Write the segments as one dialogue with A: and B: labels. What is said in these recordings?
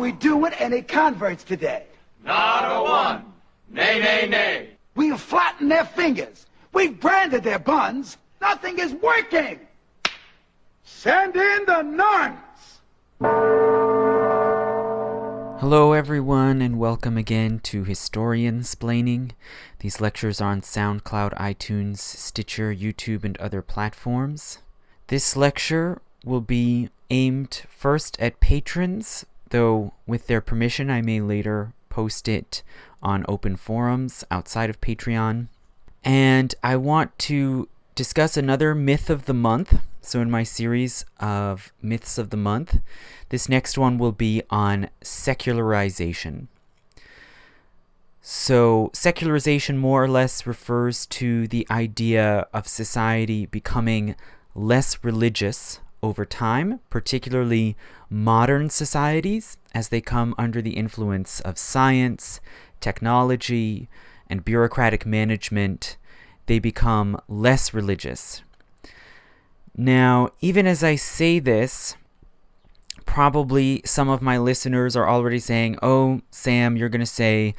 A: we doing any converts today?
B: Not a one. Nay, nay, nay.
A: We've flattened their fingers. We've branded their buns. Nothing is working. Send in the nuns.
C: Hello everyone, and welcome again to Historiansplaining. These lectures are on SoundCloud, iTunes, Stitcher, YouTube, and other platforms. This lecture will be aimed first at patrons, though with their permission I may later post it on open forums outside of Patreon. And I want to discuss another myth of the month. So in my series of myths of the month, this next one will be on secularization. So secularization more or less refers to the idea of society becoming less religious over time, particularly modern societies, as they come under the influence of science, technology, and bureaucratic management. They become less religious. Now, even as I say this, probably some of my listeners are already saying, "Oh, Sam, you're going to say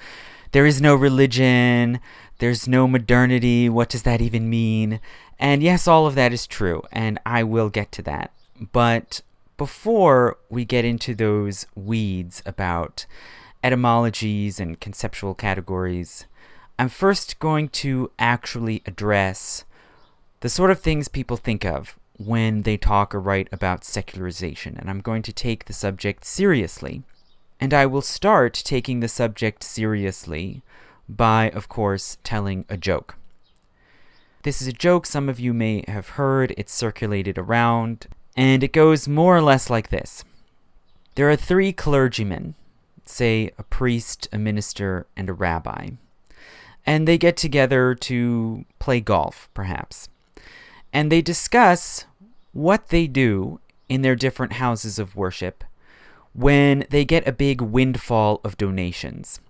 C: there is no religion, there's no modernity, what does that even mean?" And yes, all of that is true, and I will get to that. But before we get into those weeds about etymologies and conceptual categories, I'm first going to actually address the sort of things people think of when they talk or write about secularization, and I'm going to take the subject seriously. And I will start taking the subject seriously by, of course, telling a joke. This is a joke some of you may have heard. It's circulated around, and it goes more or less like this. There are 3 clergymen, say a priest, a minister, and a rabbi, and they get together to play golf, perhaps. And they discuss what they do in their different houses of worship when they get a big windfall of donations.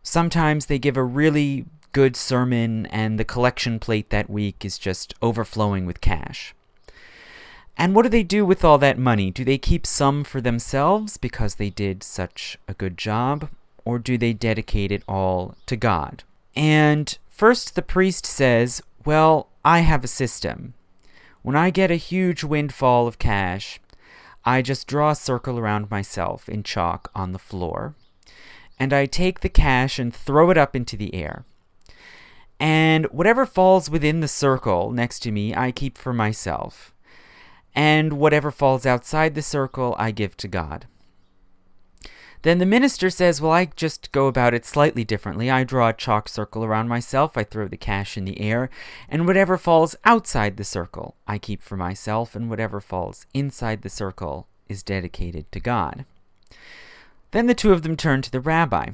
C: Sometimes they give a really good sermon and the collection plate that week is just overflowing with cash. And what do they do with all that money? Do they keep some for themselves because they did such a good job, or do they dedicate it all to God? And first the priest says, "Well, I have a system. When I get a huge windfall of cash, I just draw a circle around myself in chalk on the floor, and I take the cash and throw it up into the air. And whatever falls within the circle next to me, I keep for myself. And whatever falls outside the circle, I give to God." Then the minister says, "Well, I just go about it slightly differently. I draw a chalk circle around myself, I throw the cash in the air, and whatever falls outside the circle, I keep for myself, and whatever falls inside the circle is dedicated to God." Then the 2 of them turn to the rabbi,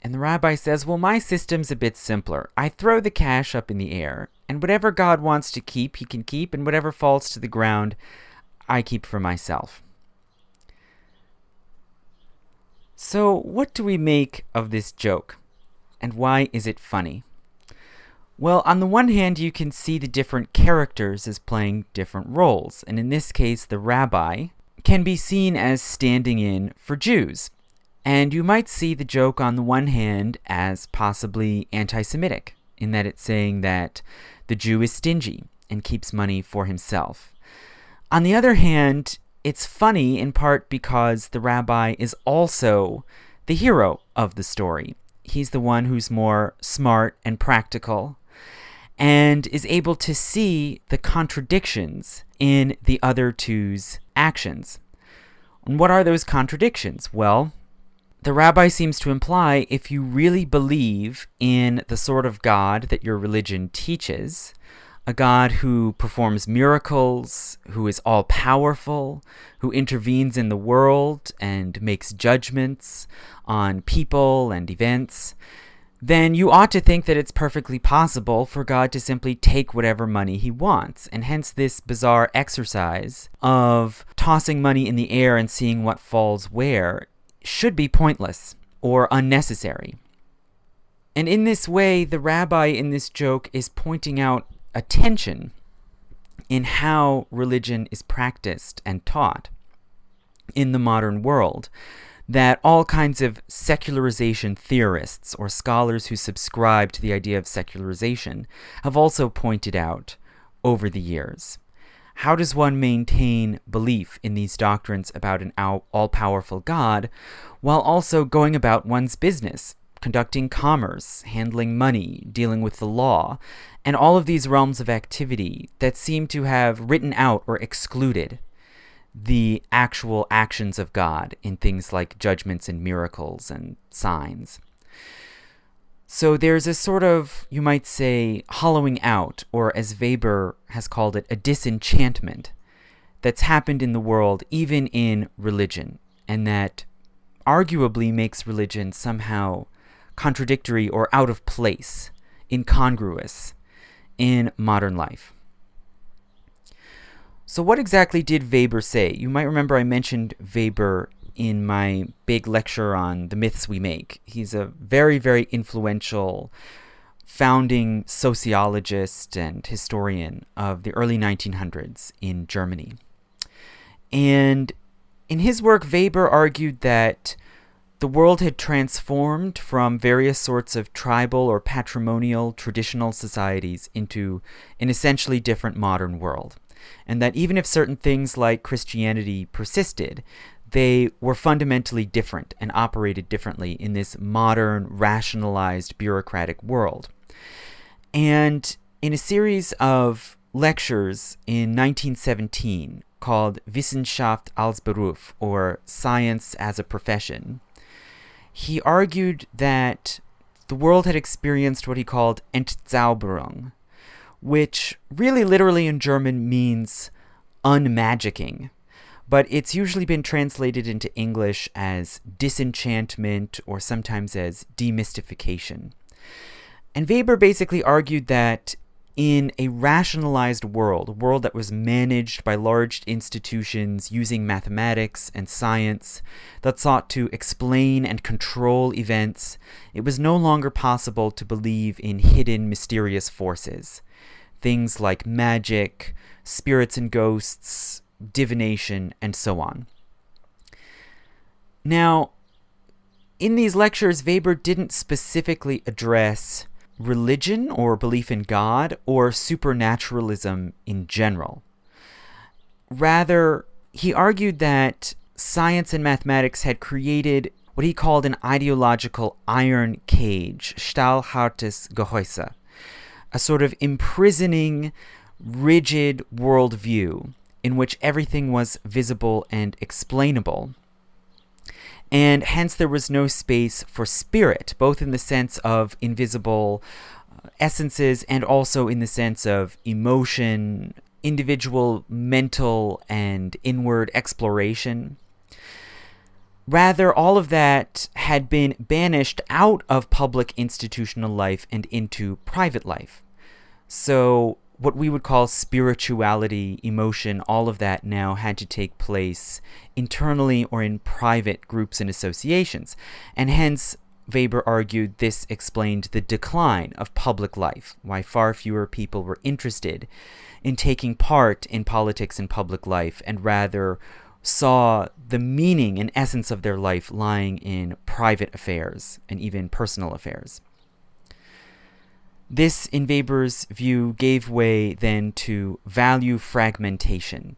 C: and the rabbi says, "Well, my system's a bit simpler. I throw the cash up in the air, and whatever God wants to keep, he can keep, and whatever falls to the ground, I keep for myself." So what do we make of this joke, and why is it funny? Well, on the one hand, you can see the different characters as playing different roles, and in this case, the rabbi can be seen as standing in for Jews. And you might see the joke on the one hand as possibly anti-Semitic, in that it's saying that the Jew is stingy and keeps money for himself. On the other hand, it's funny in part because the rabbi is also the hero of the story. He's the one who's more smart and practical and is able to see the contradictions in the other 2's actions. And what are those contradictions? Well, the rabbi seems to imply if you really believe in the sort of God that your religion teaches, a God who performs miracles, who is all-powerful, who intervenes in the world and makes judgments on people and events, then you ought to think that it's perfectly possible for God to simply take whatever money he wants. And hence this bizarre exercise of tossing money in the air and seeing what falls where should be pointless or unnecessary. And in this way, the rabbi in this joke is pointing out a tension in how religion is practiced and taught in the modern world. that all kinds of secularization theorists or scholars who subscribe to the idea of secularization have also pointed out over the years. How does one maintain belief in these doctrines about an all-powerful God while also going about one's business, conducting commerce, handling money, dealing with the law, and all of these realms of activity that seem to have written out or excluded the actual actions of God in things like judgments and miracles and signs? So there's a sort of, you might say, hollowing out, or as Weber has called it, a disenchantment that's happened in the world, even in religion, and that arguably makes religion somehow contradictory or out of place, incongruous in modern life. So what exactly did Weber say? You might remember I mentioned Weber in my big lecture on the myths we make. He's a very, very influential founding sociologist and historian of the early 1900s in Germany. And in his work, Weber argued that the world had transformed from various sorts of tribal or patrimonial traditional societies into an essentially different modern world. And that even if certain things like Christianity persisted, they were fundamentally different and operated differently in this modern, rationalized, bureaucratic world. And in a series of lectures in 1917 called Wissenschaft als Beruf, or Science as a Profession, he argued that the world had experienced what he called Entzauberung, which really literally in German means unmagicking, but it's usually been translated into English as disenchantment or sometimes as demystification. And Weber basically argued that in a rationalized world, a world that was managed by large institutions using mathematics and science that sought to explain and control events, it was no longer possible to believe in hidden, mysterious forces. Things like magic, spirits and ghosts, divination, and so on. Now, in these lectures, Weber didn't specifically address religion or belief in God or supernaturalism in general. Rather, he argued that science and mathematics had created what he called an ideological iron cage, stahlhartes Gehäuse, a sort of imprisoning, rigid worldview in which everything was visible and explainable. And hence there was no space for spirit, both in the sense of invisible essences and also in the sense of emotion, individual mental and inward exploration. Rather, all of that had been banished out of public institutional life and into private life. So what we would call spirituality, emotion, all of that now had to take place internally or in private groups and associations. And hence, Weber argued this explained the decline of public life, why far fewer people were interested in taking part in politics and public life, and rather saw the meaning and essence of their life lying in private affairs and even personal affairs. This, in Weber's view, gave way then to value fragmentation,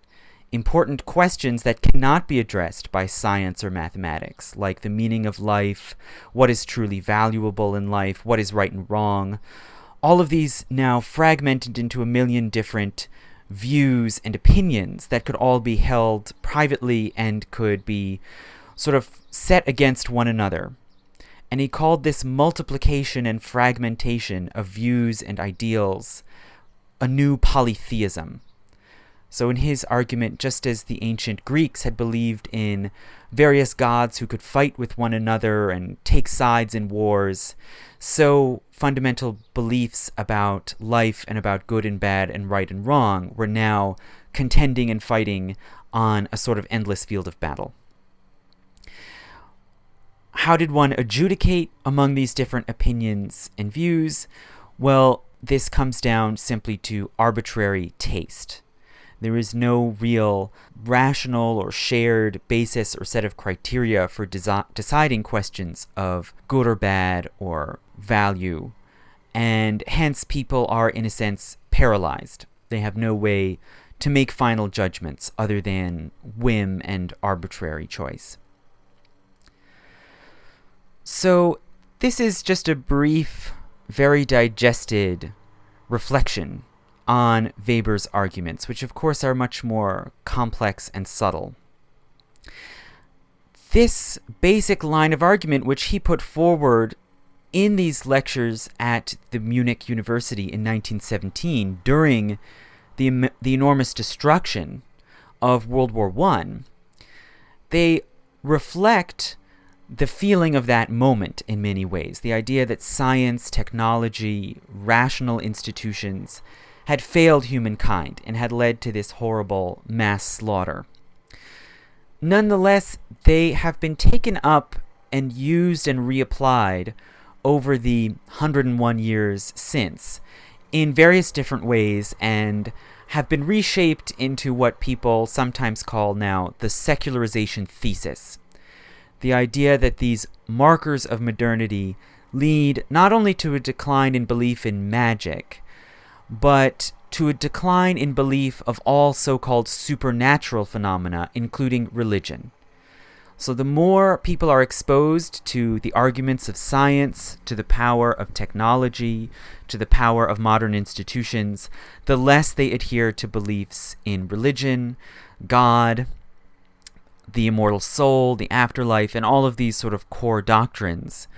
C: important questions that cannot be addressed by science or mathematics, like the meaning of life, what is truly valuable in life, what is right and wrong. All of these now fragmented into a million different views and opinions that could all be held privately and could be sort of set against one another. And he called this multiplication and fragmentation of views and ideals a new polytheism. So in his argument, just as the ancient Greeks had believed in various gods who could fight with one another and take sides in wars, so fundamental beliefs about life and about good and bad and right and wrong were now contending and fighting on a sort of endless field of battle. How did one adjudicate among these different opinions and views? Well, this comes down simply to arbitrary taste. There is no real rational or shared basis or set of criteria for deciding questions of good or bad or value. And hence people are, in a sense, paralyzed. They have no way to make final judgments other than whim and arbitrary choice. So this is just a brief, very digested reflection on Weber's arguments, which of course are much more complex and subtle. This basic line of argument, which he put forward in these lectures at the Munich University in 1917 during the enormous destruction of World War I, they reflect the feeling of that moment in many ways. The idea that science, technology, rational institutions had failed humankind and had led to this horrible mass slaughter. Nonetheless, they have been taken up and used and reapplied over the 101 years since in various different ways and have been reshaped into what people sometimes call now the secularization thesis. The idea that these markers of modernity lead not only to a decline in belief in magic, but to a decline in belief of all so-called supernatural phenomena, including religion. So the more people are exposed to the arguments of science, to the power of technology, to the power of modern institutions, the less they adhere to beliefs in religion, God, the immortal soul, the afterlife, and all of these sort of core doctrines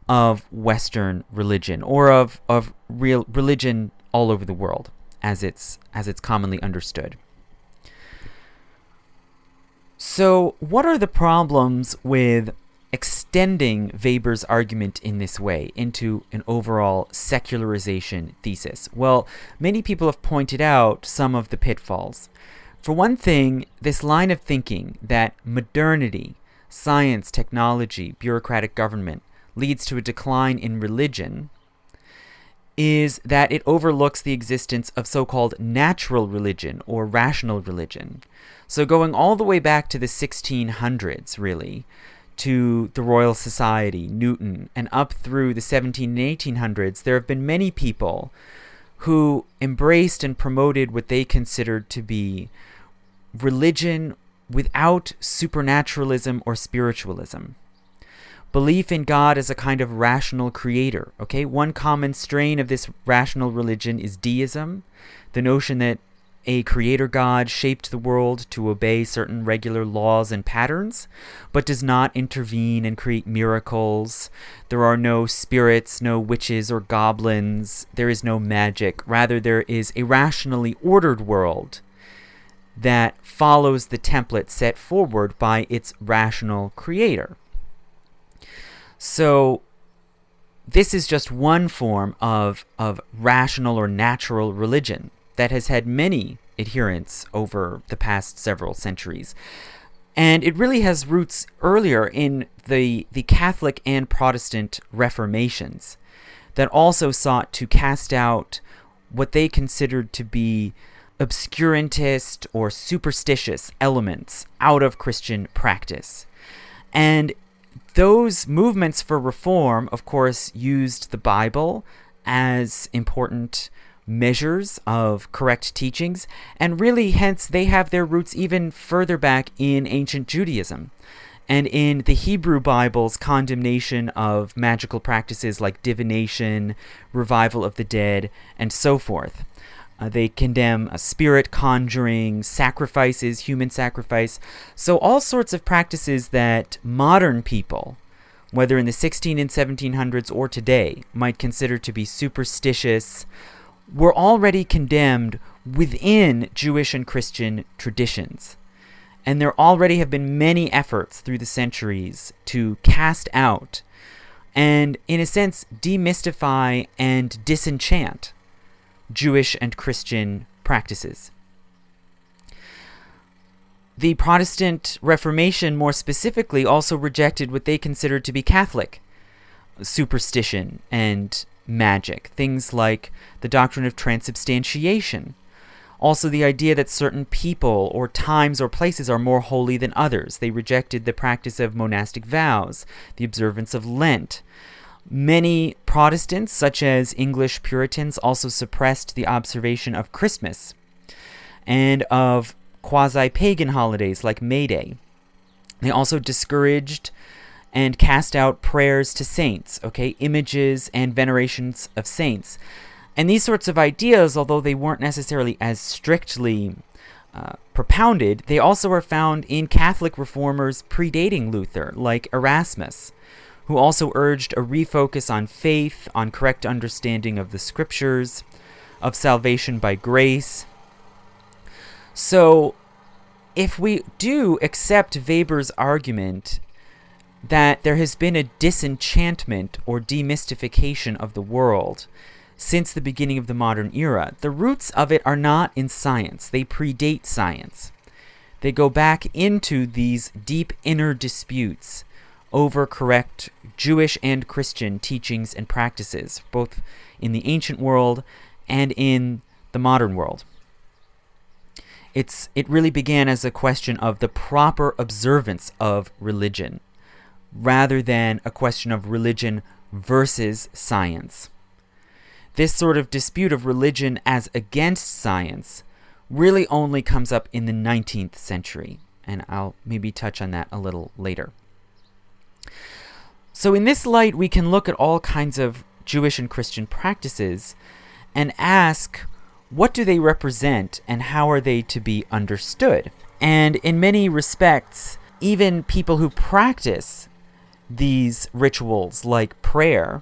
C: of Western religion, or of real religion all over the world, as it's commonly understood. So, what are the problems with extending Weber's argument in this way into an overall secularization thesis? Well, many people have pointed out some of the pitfalls. For one thing, this line of thinking that modernity, science, technology, bureaucratic government leads to a decline in religion is that it overlooks the existence of so-called natural religion or rational religion. So going all the way back to the 1600s, really, to the Royal Society, Newton, and up through the 17 and 1800s, there have been many people who embraced and promoted what they considered to be religion without supernaturalism or spiritualism. Belief in God as a kind of rational creator. Okay, one common strain of this rational religion is deism, the notion that a creator God shaped the world to obey certain regular laws and patterns, but does not intervene and create miracles. There are no spirits, no witches or goblins. There is no magic. Rather, there is a rationally ordered world that follows the template set forward by its rational creator. So this is just one form of rational or natural religion that has had many adherents over the past several centuries. And it really has roots earlier in the Catholic and Protestant Reformations that also sought to cast out what they considered to be obscurantist or superstitious elements out of Christian practice. And those movements for reform, of course, used the Bible as important measures of correct teachings, and really, hence, they have their roots even further back in ancient Judaism and in the Hebrew Bible's condemnation of magical practices like divination, revival of the dead, and so forth. They condemn spirit conjuring, sacrifices, human sacrifice. So all sorts of practices that modern people, whether in the 16 and 1700s or today, might consider to be superstitious, were already condemned within Jewish and Christian traditions. And there already have been many efforts through the centuries to cast out and, in a sense, demystify and disenchant Jewish and Christian practices. The Protestant Reformation, more specifically, also rejected what they considered to be Catholic superstition and magic. Things like the doctrine of transubstantiation. Also, the idea that certain people or times or places are more holy than others. They rejected the practice of monastic vows, the observance of Lent. Many Protestants, such as English Puritans, also suppressed the observation of Christmas and of quasi-pagan holidays like May Day. They also discouraged and cast out prayers to saints, images and venerations of saints. And these sorts of ideas, although they weren't necessarily as strictly propounded, they also are found in Catholic reformers predating Luther, like Erasmus, who also urged a refocus on faith, on correct understanding of the scriptures, of salvation by grace. So, if we do accept Weber's argument that there has been a disenchantment or demystification of the world since the beginning of the modern era, the roots of it are not in science. They predate science. They go back into these deep inner disputes over correct Jewish and Christian teachings and practices, both in the ancient world and in the modern world. It really began as a question of the proper observance of religion, rather than a question of religion versus science. This sort of dispute of religion as against science really only comes up in the 19th century, and I'll maybe touch on that a little later. So in this light, we can look at all kinds of Jewish and Christian practices and ask, what do they represent and how are they to be understood? And in many respects, even people who practice these rituals like prayer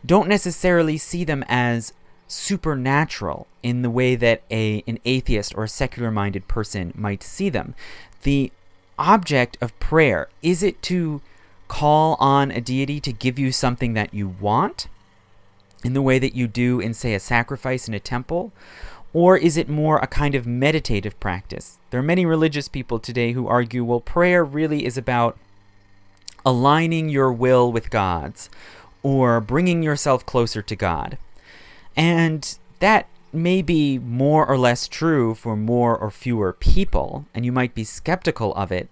C: don't necessarily see them as supernatural in the way that an atheist or a secular-minded person might see them. The object of prayer, is it to call on a deity to give you something that you want in the way that you do in, say, a sacrifice in a temple? Or is it more a kind of meditative practice? There are many religious people today who argue, well, prayer really is about aligning your will with God's, or bringing yourself closer to God. And that may be more or less true for more or fewer people, and you might be skeptical of it.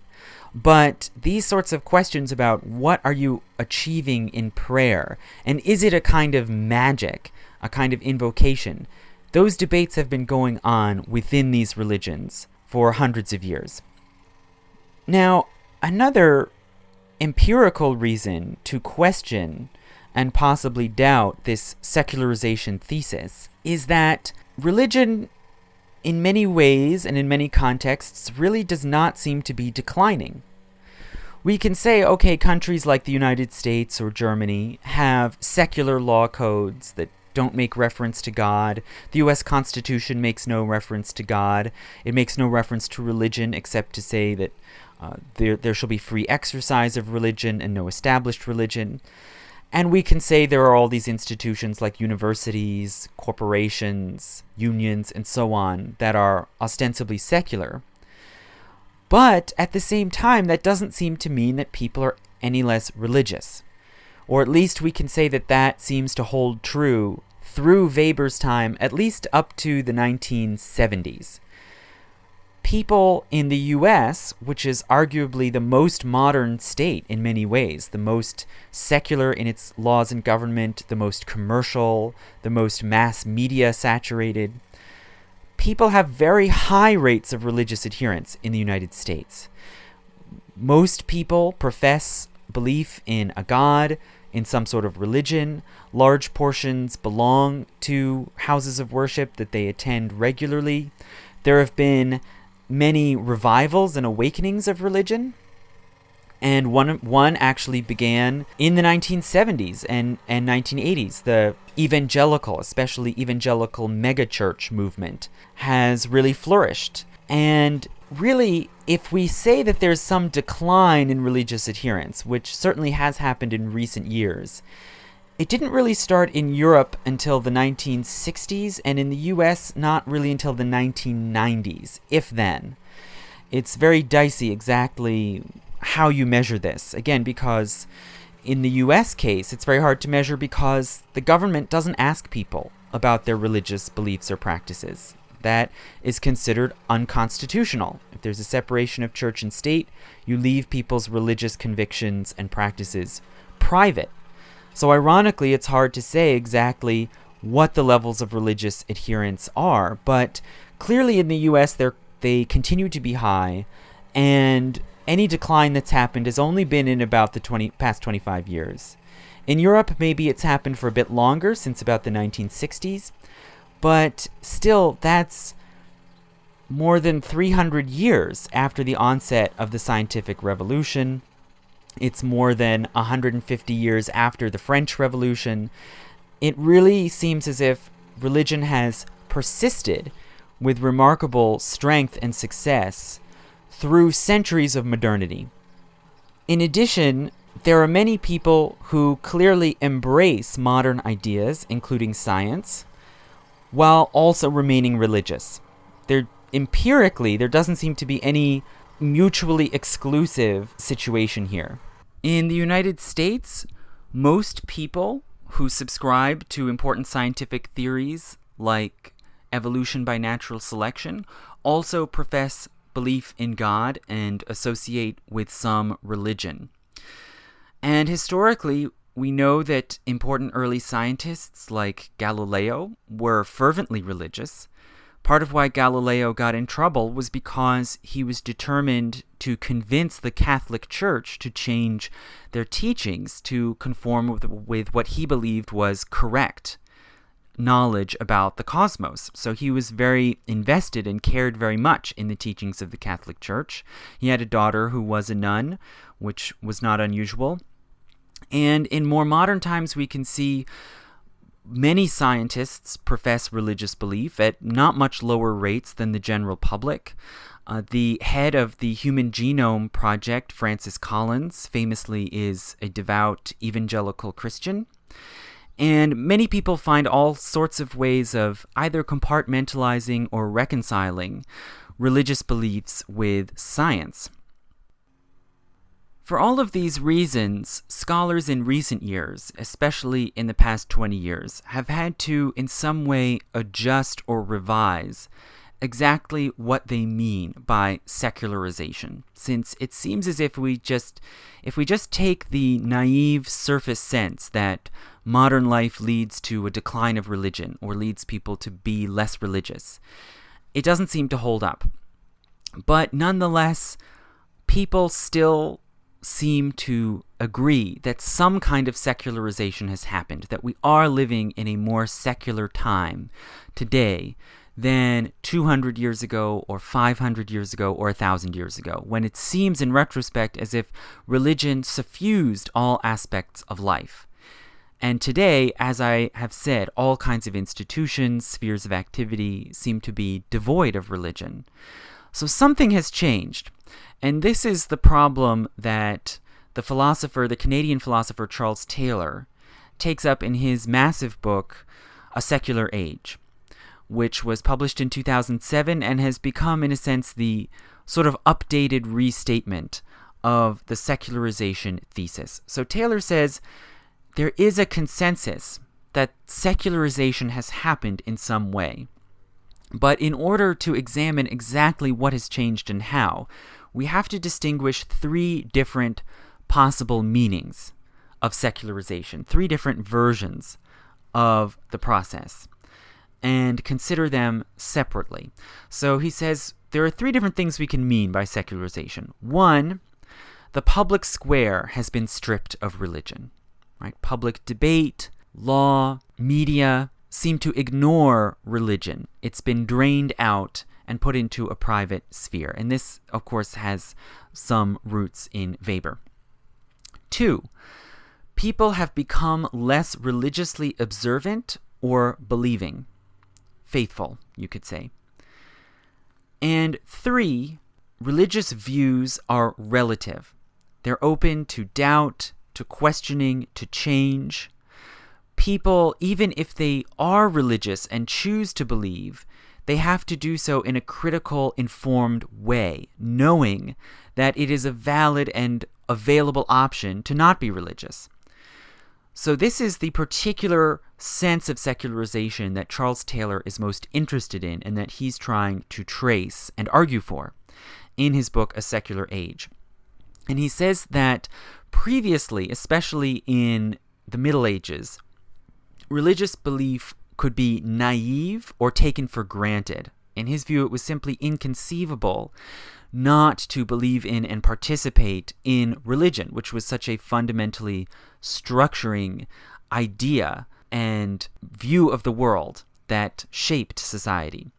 C: But these sorts of questions about what are you achieving in prayer, and is it a kind of magic, a kind of invocation, those debates have been going on within these religions for hundreds of years. Now, another empirical reason to question and possibly doubt this secularization thesis is that religion, in many ways and in many contexts, really does not seem to be declining. We can say, okay, countries like the United States or Germany have secular law codes that don't make reference to God. The U.S. Constitution makes no reference to God. It makes no reference to religion except to say that there shall be free exercise of religion and no established religion. And we can say there are all these institutions like universities, corporations, unions, and so on that are ostensibly secular. But at the same time, that doesn't seem to mean that people are any less religious. Or at least we can say that that seems to hold true through Weber's time, at least up to the 1970s. People in the U.S., which is arguably the most modern state in many ways, the most secular in its laws and government, the most commercial, the most mass media saturated, people have very high rates of religious adherence in the United States. Most people profess belief in a God, in some sort of religion. Large portions belong to houses of worship that they attend regularly. There have been many revivals and awakenings of religion, and one actually began in the 1970s and 1980s. The evangelical, especially evangelical megachurch movement has really flourished. And really, if we say that there's some decline in religious adherence, which certainly has happened in recent years, it didn't really start in Europe until the 1960s, and in the US not really until the 1990s, if then. It's very dicey exactly how you measure this. Again, because in the US case, it's very hard to measure because the government doesn't ask people about their religious beliefs or practices. that is considered unconstitutional. If there's a separation of church and state, you leave people's religious convictions and practices private. So ironically, it's hard to say exactly what the levels of religious adherence are, but clearly in the US they continue to be high, and any decline that's happened has only been in about the past 25 years. In Europe, maybe it's happened for a bit longer, since about the 1960s, but still, that's more than 300 years after the onset of the scientific revolution. It's more than 150 years after the French Revolution. It really seems as if religion has persisted with remarkable strength and success through centuries of modernity. In addition, there are many people who clearly embrace modern ideas, including science, while also remaining religious. Empirically, there doesn't seem to be any mutually exclusive situation here. In the United States, most people who subscribe to important scientific theories like evolution by natural selection also profess belief in God and associate with some religion. And historically, we know that important early scientists like Galileo were fervently religious. Part of why Galileo got in trouble was because he was determined to convince the Catholic Church to change their teachings to conform with what he believed was correct knowledge about the cosmos. So he was very invested and cared very much in the teachings of the Catholic Church. He had a daughter who was a nun, which was not unusual. And in more modern times, we can see many scientists profess religious belief at not much lower rates than the general public. The head of the Human Genome Project, Francis Collins, famously is a devout evangelical Christian. And many people find all sorts of ways of either compartmentalizing or reconciling religious beliefs with science. For all of these reasons, scholars in recent years, especially in the past 20 years, have had to in some way adjust or revise exactly what they mean by secularization, since it seems as if we just take the naive surface sense that modern life leads to a decline of religion or leads people to be less religious, it doesn't seem to hold up. But nonetheless, people still seem to agree that some kind of secularization has happened, that we are living in a more secular time today than 200 years ago or 500 years ago or 1,000 years ago, when it seems in retrospect as if religion suffused all aspects of life. And today, as I have said, all kinds of institutions, spheres of activity seem to be devoid of religion. So something has changed. And this is the problem that the Canadian philosopher Charles Taylor takes up in his massive book, A Secular Age, which was published in 2007 and has become, in a sense, the sort of updated restatement of the secularization thesis. So Taylor says there is a consensus that secularization has happened in some way. But in order to examine exactly what has changed and how, we have to distinguish three different possible meanings of secularization, three different versions of the process, and consider them separately. So he says there are three different things we can mean by secularization. One, the public square has been stripped of religion, right? Public debate, law, media seem to ignore religion. It's been drained out and put into a private sphere. And this, of course, has some roots in Weber. Two, people have become less religiously observant or believing. Faithful, you could say. And three, religious views are relative. They're open to doubt, to questioning, to change. People, even if they are religious and choose to believe, they have to do so in a critical, informed way, knowing that it is a valid and available option to not be religious. So this is the particular sense of secularization that Charles Taylor is most interested in and that he's trying to trace and argue for in his book, A Secular Age. And he says that previously, especially in the Middle Ages, religious belief could be naive or taken for granted. In his view, it was simply inconceivable not to believe in and participate in religion, which was such a fundamentally structuring idea and view of the world that shaped society.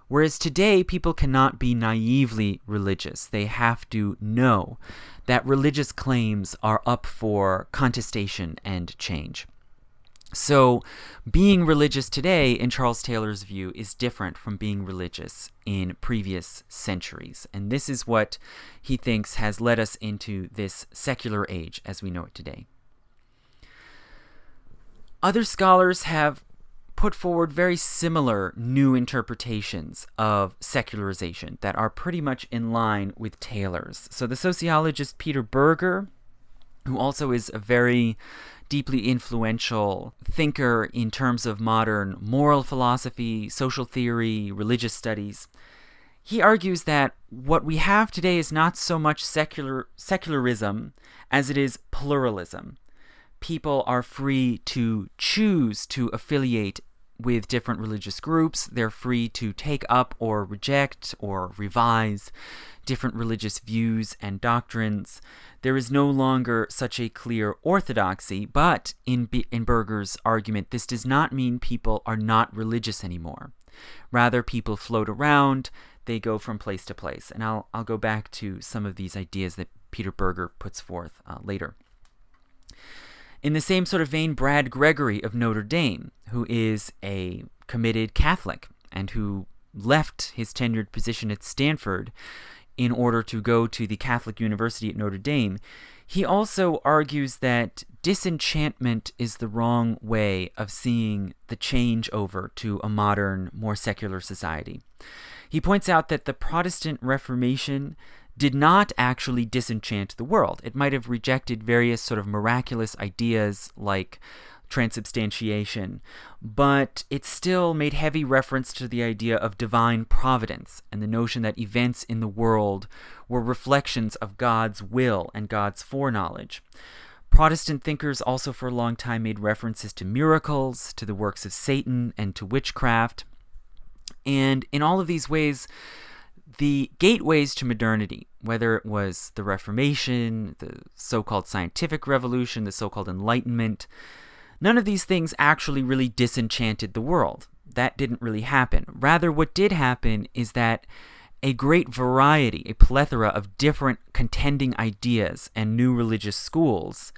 C: Whereas today, people cannot be naively religious. They have to know that religious claims are up for contestation and change. So being religious today, in Charles Taylor's view, is different from being religious in previous centuries. And this is what he thinks has led us into this secular age as we know it today. Other scholars have put forward very similar new interpretations of secularization that are pretty much in line with Taylor's. So the sociologist Peter Berger, who also is a very deeply influential thinker in terms of modern moral philosophy, social theory, religious studies, he argues that what we have today is not so much secularism as it is pluralism. People are free to choose to affiliate with different religious groups. They're free to take up or reject or revise different religious views and doctrines. There is no longer such a clear orthodoxy, but in Berger's argument, this does not mean people are not religious anymore. Rather, people float around, they go from place to place. And I'll go back to some of these ideas that Peter Berger puts forth later. In the same sort of vein, Brad Gregory of Notre Dame, who is a committed Catholic and who left his tenured position at Stanford in order to go to the Catholic University at Notre Dame, he also argues that disenchantment is the wrong way of seeing the change over to a modern, more secular society. He points out that the Protestant Reformation did not actually disenchant the world. It might have rejected various sort of miraculous ideas like transubstantiation, but it still made heavy reference to the idea of divine providence and the notion that events in the world were reflections of God's will and God's foreknowledge. Protestant thinkers also for a long time made references to miracles, to the works of Satan, and to witchcraft. And in all of these ways, the gateways to modernity, whether it was the Reformation, the so-called scientific revolution, the so-called Enlightenment, none of these things actually really disenchanted the world. That didn't really happen. Rather, what did happen is that a great variety, a plethora of different contending ideas and new religious schools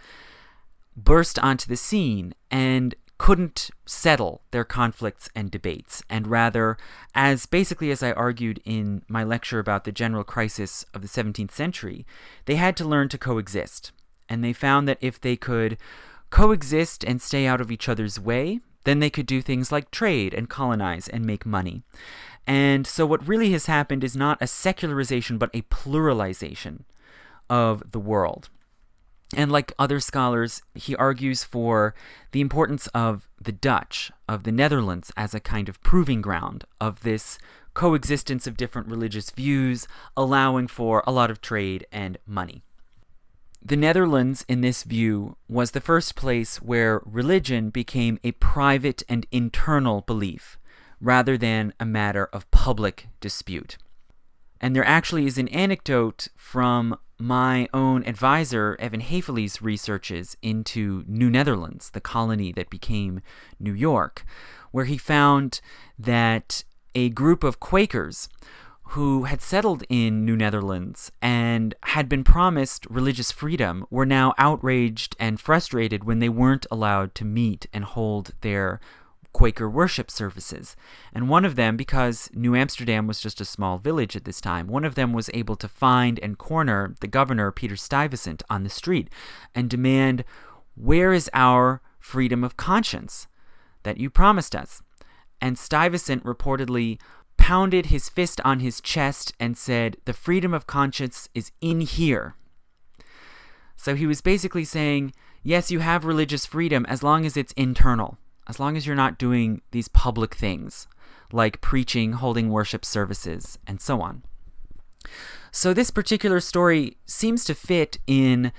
C: burst onto the scene and couldn't settle their conflicts and debates, and rather, as I argued in my lecture about the general crisis of the 17th century, they had to learn to coexist. And they found that if they could coexist and stay out of each other's way, then they could do things like trade and colonize and make money. And so what really has happened is not a secularization, but a pluralization of the world. And like other scholars, he argues for the importance of the Dutch, of the Netherlands, as a kind of proving ground of this coexistence of different religious views, allowing for a lot of trade and money. The Netherlands, in this view, was the first place where religion became a private and internal belief, rather than a matter of public dispute. And there actually is an anecdote from my own advisor, Evan Haefele's researches into New Netherlands, the colony that became New York, where he found that a group of Quakers who had settled in New Netherlands and had been promised religious freedom were now outraged and frustrated when they weren't allowed to meet and hold their Quaker worship services. And one of them, because New Amsterdam was just a small village at this time, one of them was able to find and corner the governor, Peter Stuyvesant, on the street and demand, "Where is our freedom of conscience that you promised us?" And Stuyvesant reportedly pounded his fist on his chest and said, "The freedom of conscience is in here." So he was basically saying, Yes, you have religious freedom as long as it's internal, as long as you're not doing these public things like preaching, holding worship services, and so on. So this particular story seems to fit in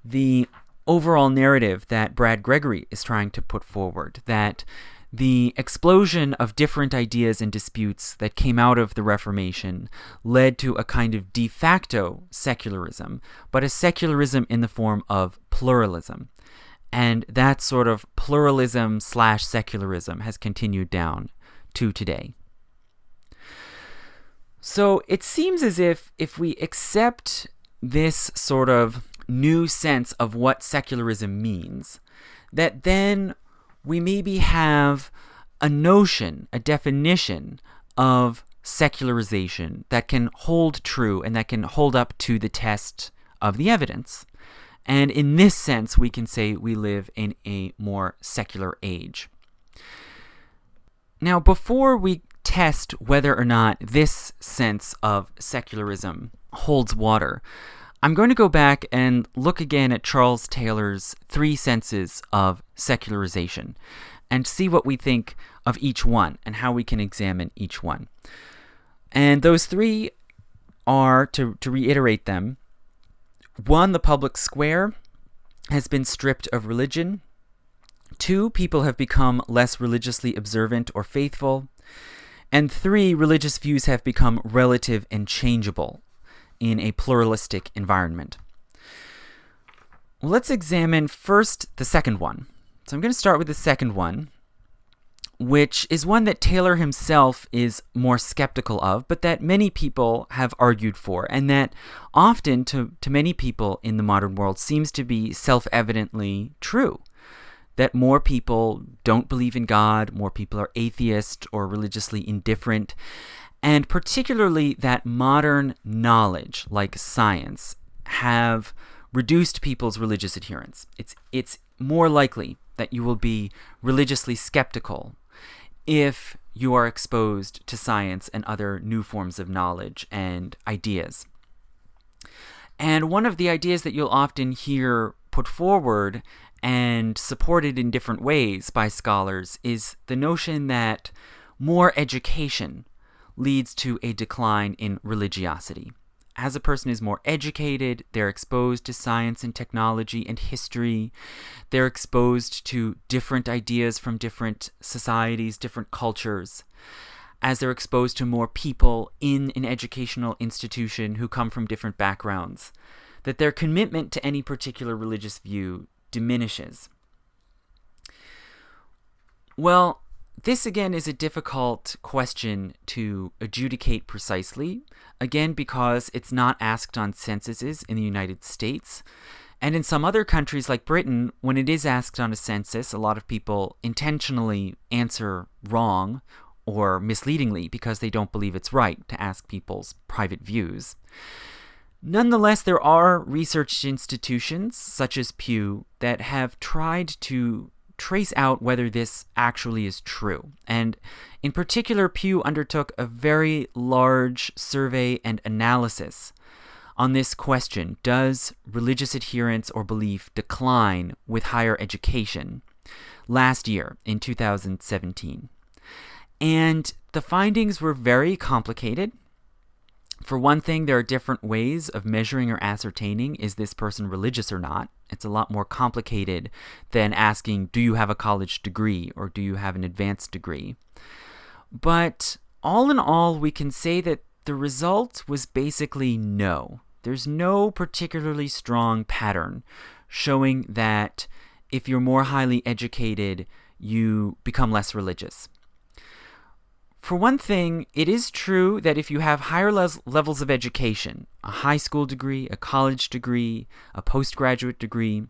C: the overall narrative that Brad Gregory is trying to put forward, that the explosion of different ideas and disputes that came out of the Reformation led to a kind of de facto secularism, but a secularism in the form of pluralism. And that sort of pluralism/secularism has continued down to today. So it seems as if we accept this sort of new sense of what secularism means, that then we maybe have a notion, a definition of secularization that can hold true and that can hold up to the test of the evidence. And in this sense, we can say we live in a more secular age. Now, before we test whether or not this sense of secularism holds water, I'm going to go back and look again at Charles Taylor's 3 senses of secularization and see what we think of each one and how we can examine each one. And those 3 are, to reiterate them, 1, the public square has been stripped of religion. 2, people have become less religiously observant or faithful. And 3, religious views have become relative and changeable in a pluralistic environment. Well, let's examine first the second one. So I'm going to start with the second one, which is one that Taylor himself is more skeptical of, but that many people have argued for, and that often to many people in the modern world seems to be self-evidently true. That more people don't believe in God, more people are atheist or religiously indifferent, and particularly that modern knowledge, like science, have reduced people's religious adherence. It's more likely that you will be religiously skeptical if you are exposed to science and other new forms of knowledge and ideas. And one of the ideas that you'll often hear put forward and supported in different ways by scholars is the notion that more education leads to a decline in religiosity. As a person is more educated, they're exposed to science and technology and history. They're exposed to different ideas from different societies, different cultures. As they're exposed to more people in an educational institution who come from different backgrounds, that their commitment to any particular religious view diminishes. Well, this again is a difficult question to adjudicate precisely, again because it's not asked on censuses in the United States. And in some other countries like Britain, when it is asked on a census, a lot of people intentionally answer wrong or misleadingly because they don't believe it's right to ask people's private views. Nonetheless, there are research institutions, such as Pew, that have tried to trace out whether this actually is true. And in particular, Pew undertook a very large survey and analysis on this question: does religious adherence or belief decline with higher education? Last year, in 2017. And the findings were very complicated. For one thing, there are different ways of measuring or ascertaining, is this person religious or not? It's a lot more complicated than asking, do you have a college degree or do you have an advanced degree? But all in all, we can say that the result was basically no. There's no particularly strong pattern showing that if you're more highly educated, you become less religious. For one thing, it is true that if you have higher levels of education, a high school degree, a college degree, a postgraduate degree,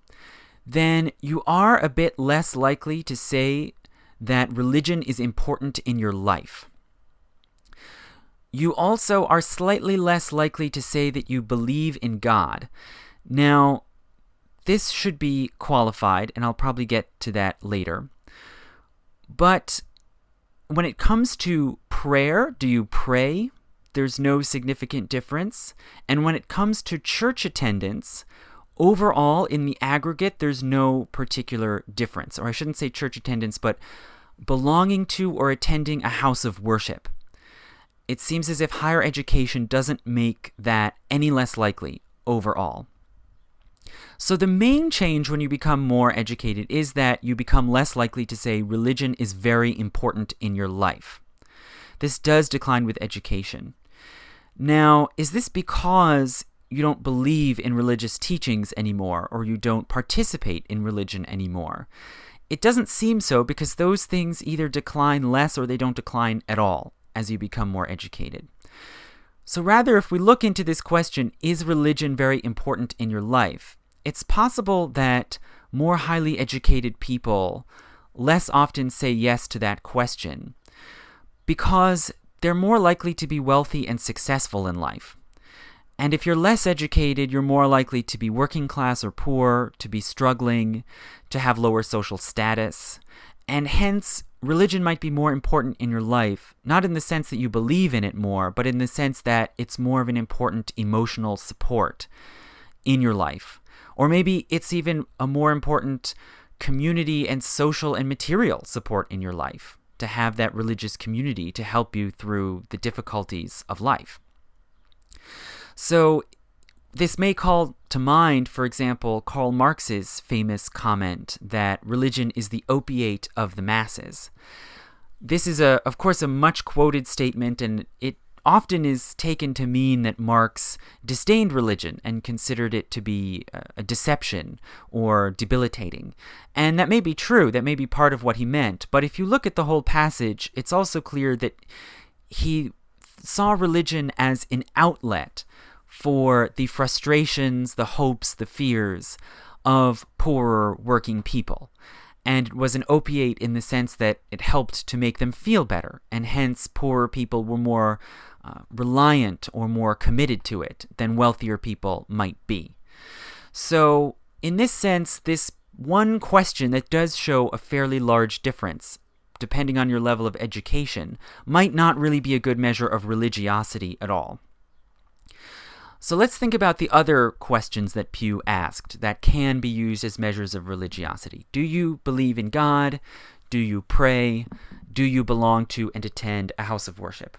C: then you are a bit less likely to say that religion is important in your life. You also are slightly less likely to say that you believe in God. Now, this should be qualified, and I'll probably get to that later. But when it comes to prayer, do you pray? There's no significant difference. And when it comes to church attendance overall, in the aggregate, there's no particular difference. Or I shouldn't say church attendance, but belonging to or attending a house of worship. It seems as if higher education doesn't make that any less likely overall. So the main change when you become more educated is that you become less likely to say religion is very important in your life. This does decline with education. Now, is this because you don't believe in religious teachings anymore, or you don't participate in religion anymore? It doesn't seem so, because those things either decline less or they don't decline at all as you become more educated. So rather, if we look into this question, is religion very important in your life? It's possible that more highly educated people less often say yes to that question because they're more likely to be wealthy and successful in life. And if you're less educated, you're more likely to be working class or poor, to be struggling, to have lower social status, and hence religion might be more important in your life, not in the sense that you believe in it more, but in the sense that it's more of an important emotional support in your life. Or maybe it's even a more important community and social and material support in your life, to have that religious community to help you through the difficulties of life. So this may call to mind, for example, Karl Marx's famous comment that religion is the opiate of the masses. This is, of course, a much quoted statement, and it often is taken to mean that Marx disdained religion and considered it to be a deception or debilitating. And that may be true, that may be part of what he meant, but if you look at the whole passage, it's also clear that he saw religion as an outlet for the frustrations, the hopes, the fears of poorer working people. And it was an opiate in the sense that it helped to make them feel better, and hence poorer people were more reliant or more committed to it than wealthier people might be. So in this sense, this one question that does show a fairly large difference, depending on your level of education, might not really be a good measure of religiosity at all. So let's think about the other questions that Pew asked that can be used as measures of religiosity. Do you believe in God? Do you pray? Do you belong to and attend a house of worship?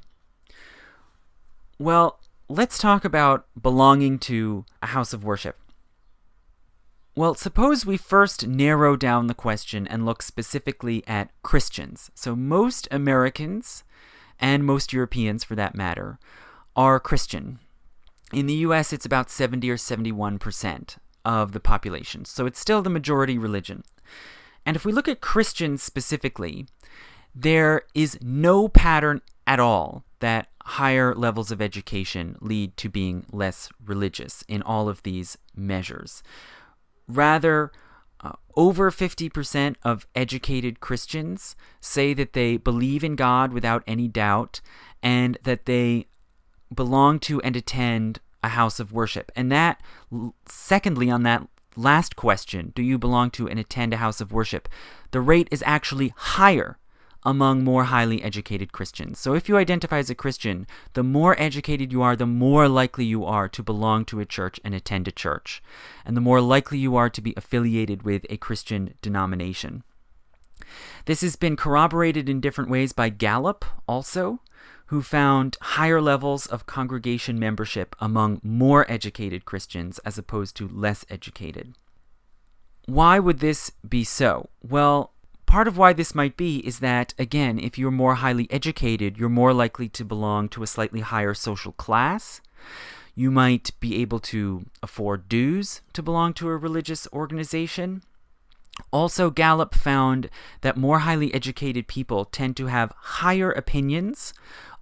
C: Well, let's talk about belonging to a house of worship. Well, suppose we first narrow down the question and look specifically at Christians. So most Americans, and most Europeans for that matter, are Christian. In the US, it's about 70 or 71% of the population, so it's still the majority religion. And if we look at Christians specifically, there is no pattern at all that higher levels of education lead to being less religious in all of these measures. Rather, over 50% of educated Christians say that they believe in God without any doubt, and that they belong to and attend a house of worship. And that, secondly, on that last question, do you belong to and attend a house of worship, the rate is actually higher among more highly educated Christians. So if you identify as a Christian, the more educated you are, the more likely you are to belong to a church and attend a church, and the more likely you are to be affiliated with a Christian denomination. This has been corroborated in different ways by Gallup also, who found higher levels of congregation membership among more educated Christians as opposed to less educated. Why would this be so? Well, part of why this might be is that, again, if you're more highly educated, you're more likely to belong to a slightly higher social class. You might be able to afford dues to belong to a religious organization. Also, Gallup found that more highly educated people tend to have higher opinions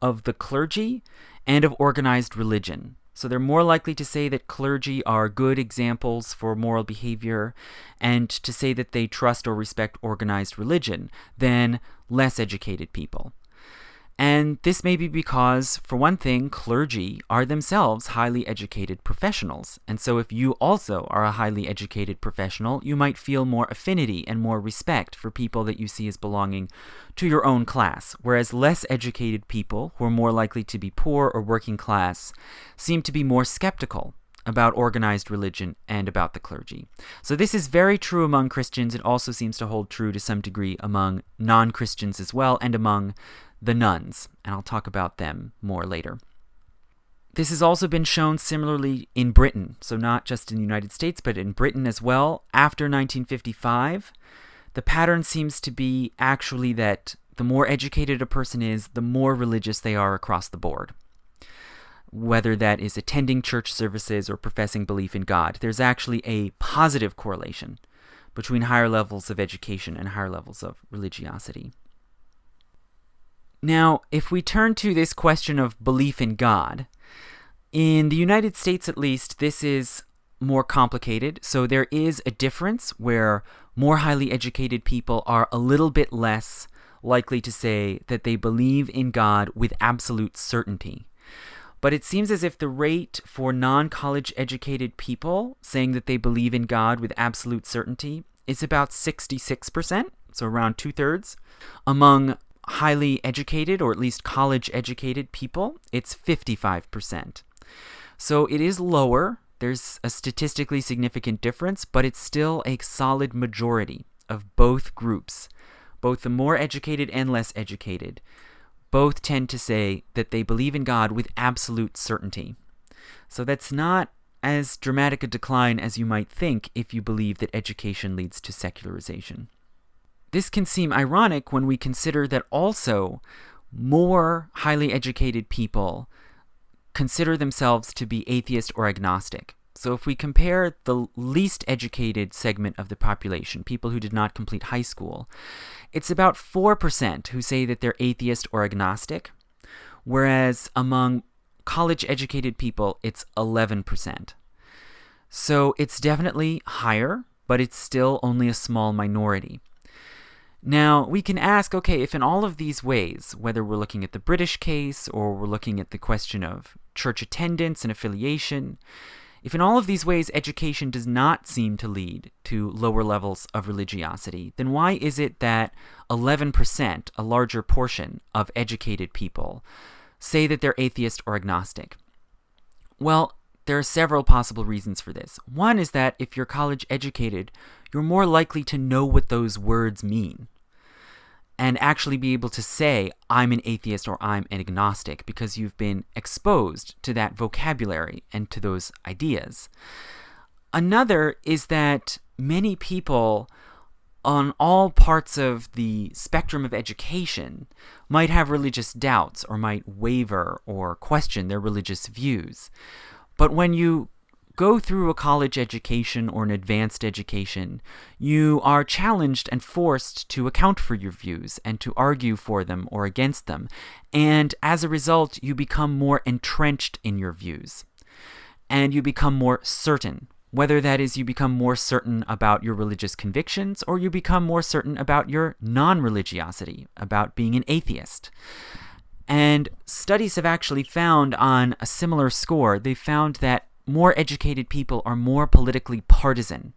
C: of the clergy and of organized religion. So they're more likely to say that clergy are good examples for moral behavior and to say that they trust or respect organized religion than less educated people. And this may be because, for one thing, clergy are themselves highly educated professionals. And so if you also are a highly educated professional, you might feel more affinity and more respect for people that you see as belonging to your own class, whereas less educated people, who are more likely to be poor or working class, seem to be more skeptical about organized religion and about the clergy. So this is very true among Christians. It also seems to hold true to some degree among non-Christians as well, and among the nuns, and I'll talk about them more later. This has also been shown similarly in Britain, so not just in the United States, but in Britain as well. After 1955, the pattern seems to be actually that the more educated a person is, the more religious they are across the board. Whether that is attending church services or professing belief in God, there's actually a positive correlation between higher levels of education and higher levels of religiosity. Now, if we turn to this question of belief in God, in the United States at least, this is more complicated. So there is a difference where more highly educated people are a little bit less likely to say that they believe in God with absolute certainty. But it seems as if the rate for non-college educated people saying that they believe in God with absolute certainty is about 66%, so around 2/3. Among highly educated, or at least college educated people, it's 55%. So it is lower. There's a statistically significant difference, but it's still a solid majority of both groups, both the more educated and less educated. Both tend to say that they believe in God with absolute certainty. So that's not as dramatic a decline as you might think if you believe that education leads to secularization. This can seem ironic when we consider that also more highly educated people consider themselves to be atheist or agnostic. So if we compare the least educated segment of the population, people who did not complete high school, it's about 4% who say that they're atheist or agnostic, whereas among college-educated people, it's 11%. So it's definitely higher, but it's still only a small minority. Now, we can ask, okay, if in all of these ways, whether we're looking at the British case or we're looking at the question of church attendance and affiliation, if in all of these ways education does not seem to lead to lower levels of religiosity, then why is it that 11%, a larger portion of educated people, say that they're atheist or agnostic? Well, there are several possible reasons for this. One is that if you're college educated, you're more likely to know what those words mean and actually be able to say, I'm an atheist or I'm an agnostic, because you've been exposed to that vocabulary and to those ideas. Another is that many people on all parts of the spectrum of education might have religious doubts or might waver or question their religious views. But when you go through a college education or an advanced education, you are challenged and forced to account for your views and to argue for them or against them. And as a result, you become more entrenched in your views. And you become more certain, whether that is you become more certain about your religious convictions or you become more certain about your non-religiosity, about being an atheist. And studies have actually found on a similar score, they found that more educated people are more politically partisan.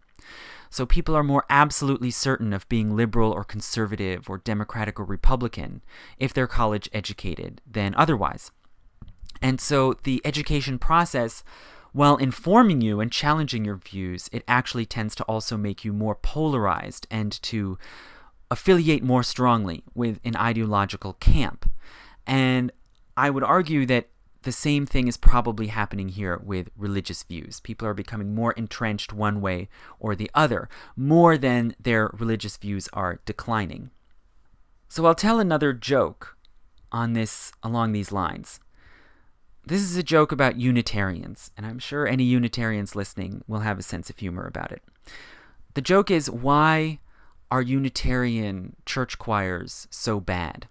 C: So people are more absolutely certain of being liberal or conservative or democratic or republican if they're college educated than otherwise. And so the education process, while informing you and challenging your views, it actually tends to also make you more polarized and to affiliate more strongly with an ideological camp. And I would argue that the same thing is probably happening here with religious views. People are becoming more entrenched one way or the other, more than their religious views are declining. So I'll tell another joke on this along these lines. This is a joke about Unitarians, and I'm sure any Unitarians listening will have a sense of humor about it. The joke is, why are Unitarian church choirs so bad?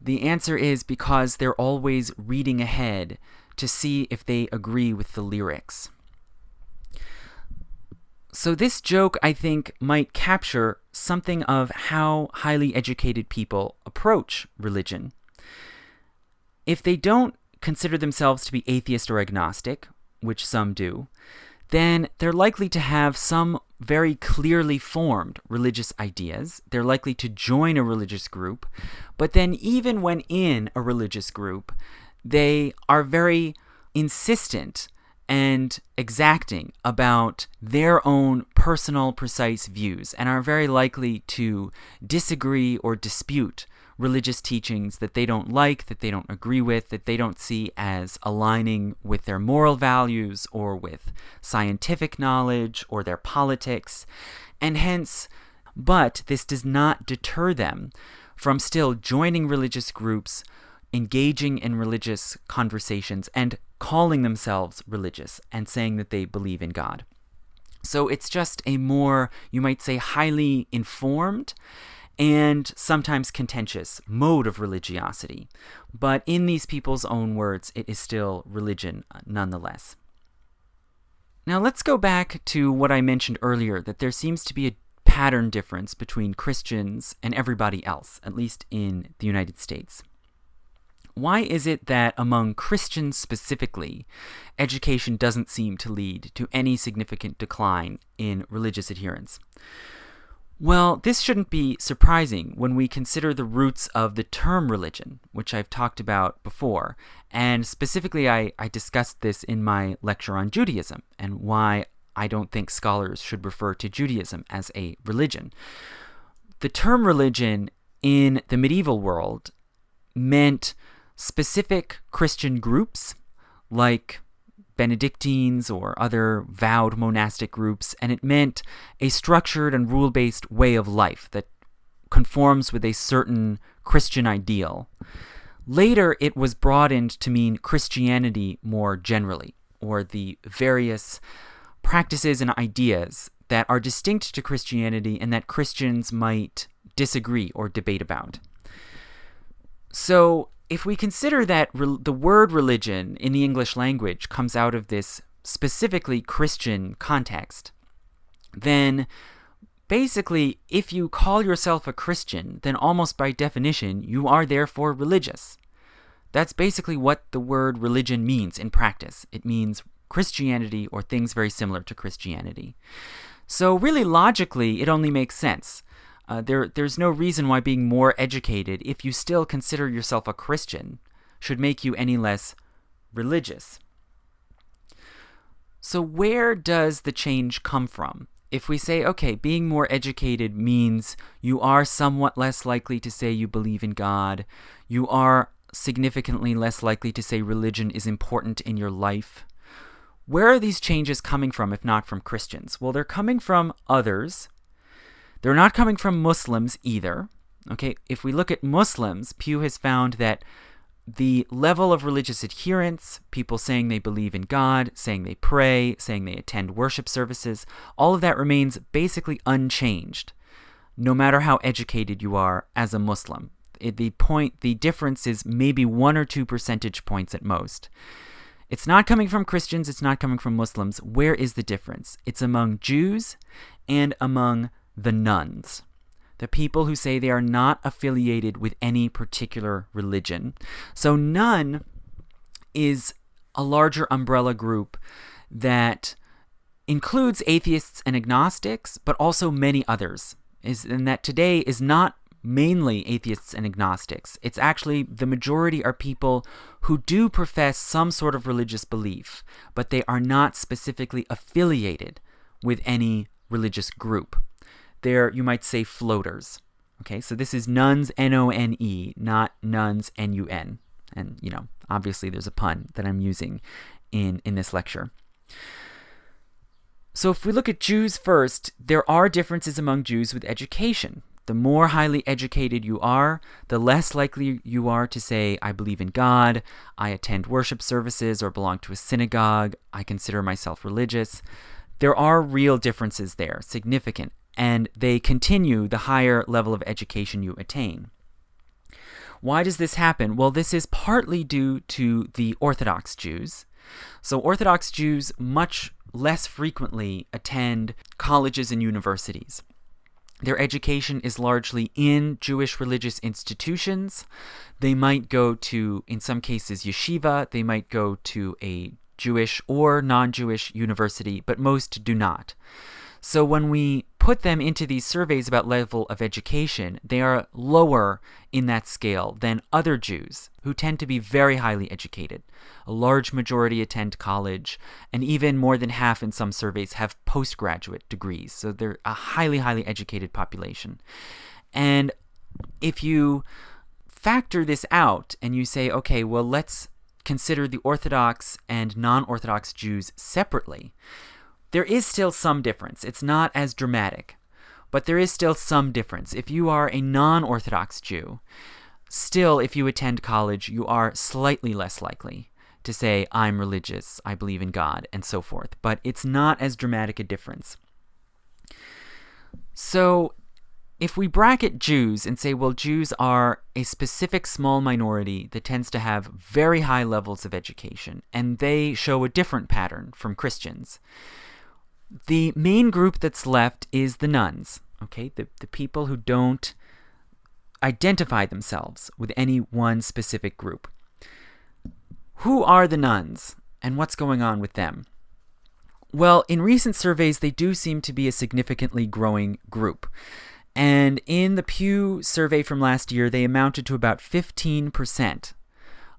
C: The answer is because they're always reading ahead to see if they agree with the lyrics. So this joke, I think, might capture something of how highly educated people approach religion. If they don't consider themselves to be atheist or agnostic, which some do, then they're likely to have some very clearly formed religious ideas. They're likely to join a religious group, but then even when in a religious group, they are very insistent and exacting about their own personal, precise views, and are very likely to disagree or dispute religious teachings that they don't like, that they don't agree with, that they don't see as aligning with their moral values or with scientific knowledge or their politics. And hence, but this does not deter them from still joining religious groups, engaging in religious conversations, and calling themselves religious and saying that they believe in God. So it's just a more, you might say, highly informed and sometimes contentious mode of religiosity. But in these people's own words, it is still religion nonetheless. Now let's go back to what I mentioned earlier, that there seems to be a pattern difference between Christians and everybody else, at least in the United States. Why is it that among Christians specifically, education doesn't seem to lead to any significant decline in religious adherence? Well, this shouldn't be surprising when we consider the roots of the term religion, which I've talked about before, and specifically I discussed this in my lecture on Judaism and why I don't think scholars should refer to Judaism as a religion. The term religion in the medieval world meant specific Christian groups like Benedictines or other vowed monastic groups, and it meant a structured and rule-based way of life that conforms with a certain Christian ideal. Later, it was broadened to mean Christianity more generally, or the various practices and ideas that are distinct to Christianity and that Christians might disagree or debate about. So, if we consider that the word religion in the English language comes out of this specifically Christian context, then basically, if you call yourself a Christian, then almost by definition, you are therefore religious. That's basically what the word religion means in practice. It means Christianity or things very similar to Christianity. So really logically, it only makes sense. There's no reason why being more educated, if you still consider yourself a Christian, should make you any less religious. So where does the change come from? If we say, okay, being more educated means you are somewhat less likely to say you believe in God, you are significantly less likely to say religion is important in your life, where are these changes coming from if not from Christians? Well, they're coming from others. They're not coming from Muslims either. Okay, if we look at Muslims, Pew has found that the level of religious adherence, people saying they believe in God, saying they pray, saying they attend worship services, all of that remains basically unchanged, no matter how educated you are as a Muslim. The difference is maybe 1 or 2 percentage points at most. It's not coming from Christians, it's not coming from Muslims. Where is the difference? It's among Jews and among the nuns, the people who say they are not affiliated with any particular religion. So nun is a larger umbrella group that includes atheists and agnostics, but also many others, and that today is not mainly atheists and agnostics. It's actually the majority are people who do profess some sort of religious belief, but they are not specifically affiliated with any religious group. They're, you might say, floaters. Okay, so this is nuns, N-O-N-E, not nuns, N-U-N. And, obviously there's a pun that I'm using in this lecture. So if we look at Jews first, there are differences among Jews with education. The more highly educated you are, the less likely you are to say, I believe in God, I attend worship services or belong to a synagogue, I consider myself religious. There are real differences there, significant, and they continue the higher level of education you attain. Why does this happen? Well, this is partly due to the Orthodox Jews. So Orthodox Jews much less frequently attend colleges and universities. Their education is largely in Jewish religious institutions. They might go to, in some cases, yeshiva. They might go to a Jewish or non-Jewish university, but most do not. So when we put them into these surveys about level of education, they are lower in that scale than other Jews who tend to be very highly educated. A large majority attend college, and even more than half in some surveys have postgraduate degrees. So they're a highly, highly educated population. And if you factor this out and you say, okay, well, let's consider the Orthodox and non-Orthodox Jews separately, there is still some difference. It's not as dramatic, but there is still some difference. If you are a non-Orthodox Jew, still, if you attend college, you are slightly less likely to say, I'm religious, I believe in God, and so forth. But it's not as dramatic a difference. So if we bracket Jews and say, well, Jews are a specific small minority that tends to have very high levels of education, and they show a different pattern from Christians, the main group that's left is the nuns, okay? The people who don't identify themselves with any one specific group. Who are the nuns, and what's going on with them? Well, in recent surveys, they do seem to be a significantly growing group. And in the Pew survey from last year, they amounted to about 15%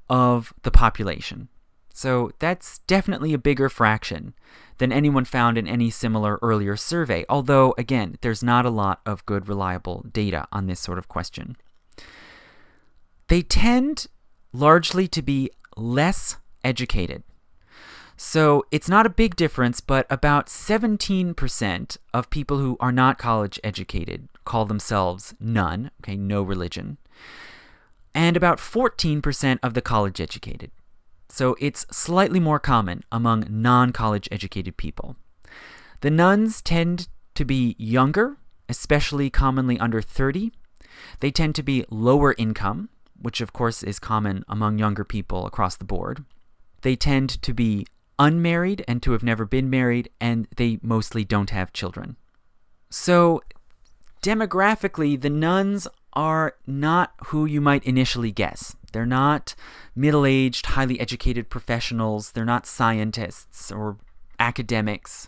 C: of the population. So that's definitely a bigger fraction than anyone found in any similar earlier survey, although, again, there's not a lot of good, reliable data on this sort of question. They tend largely to be less educated. So it's not a big difference, but about 17% of people who are not college educated call themselves none, okay, no religion, and about 14% of the college educated. So it's slightly more common among non-college educated people. The nuns tend to be younger, especially commonly under 30. They tend to be lower income, which of course is common among younger people across the board. They tend to be unmarried and to have never been married, and they mostly don't have children. So demographically, the nuns are not who you might initially guess. They're not middle-aged, highly educated professionals. They're not scientists or academics.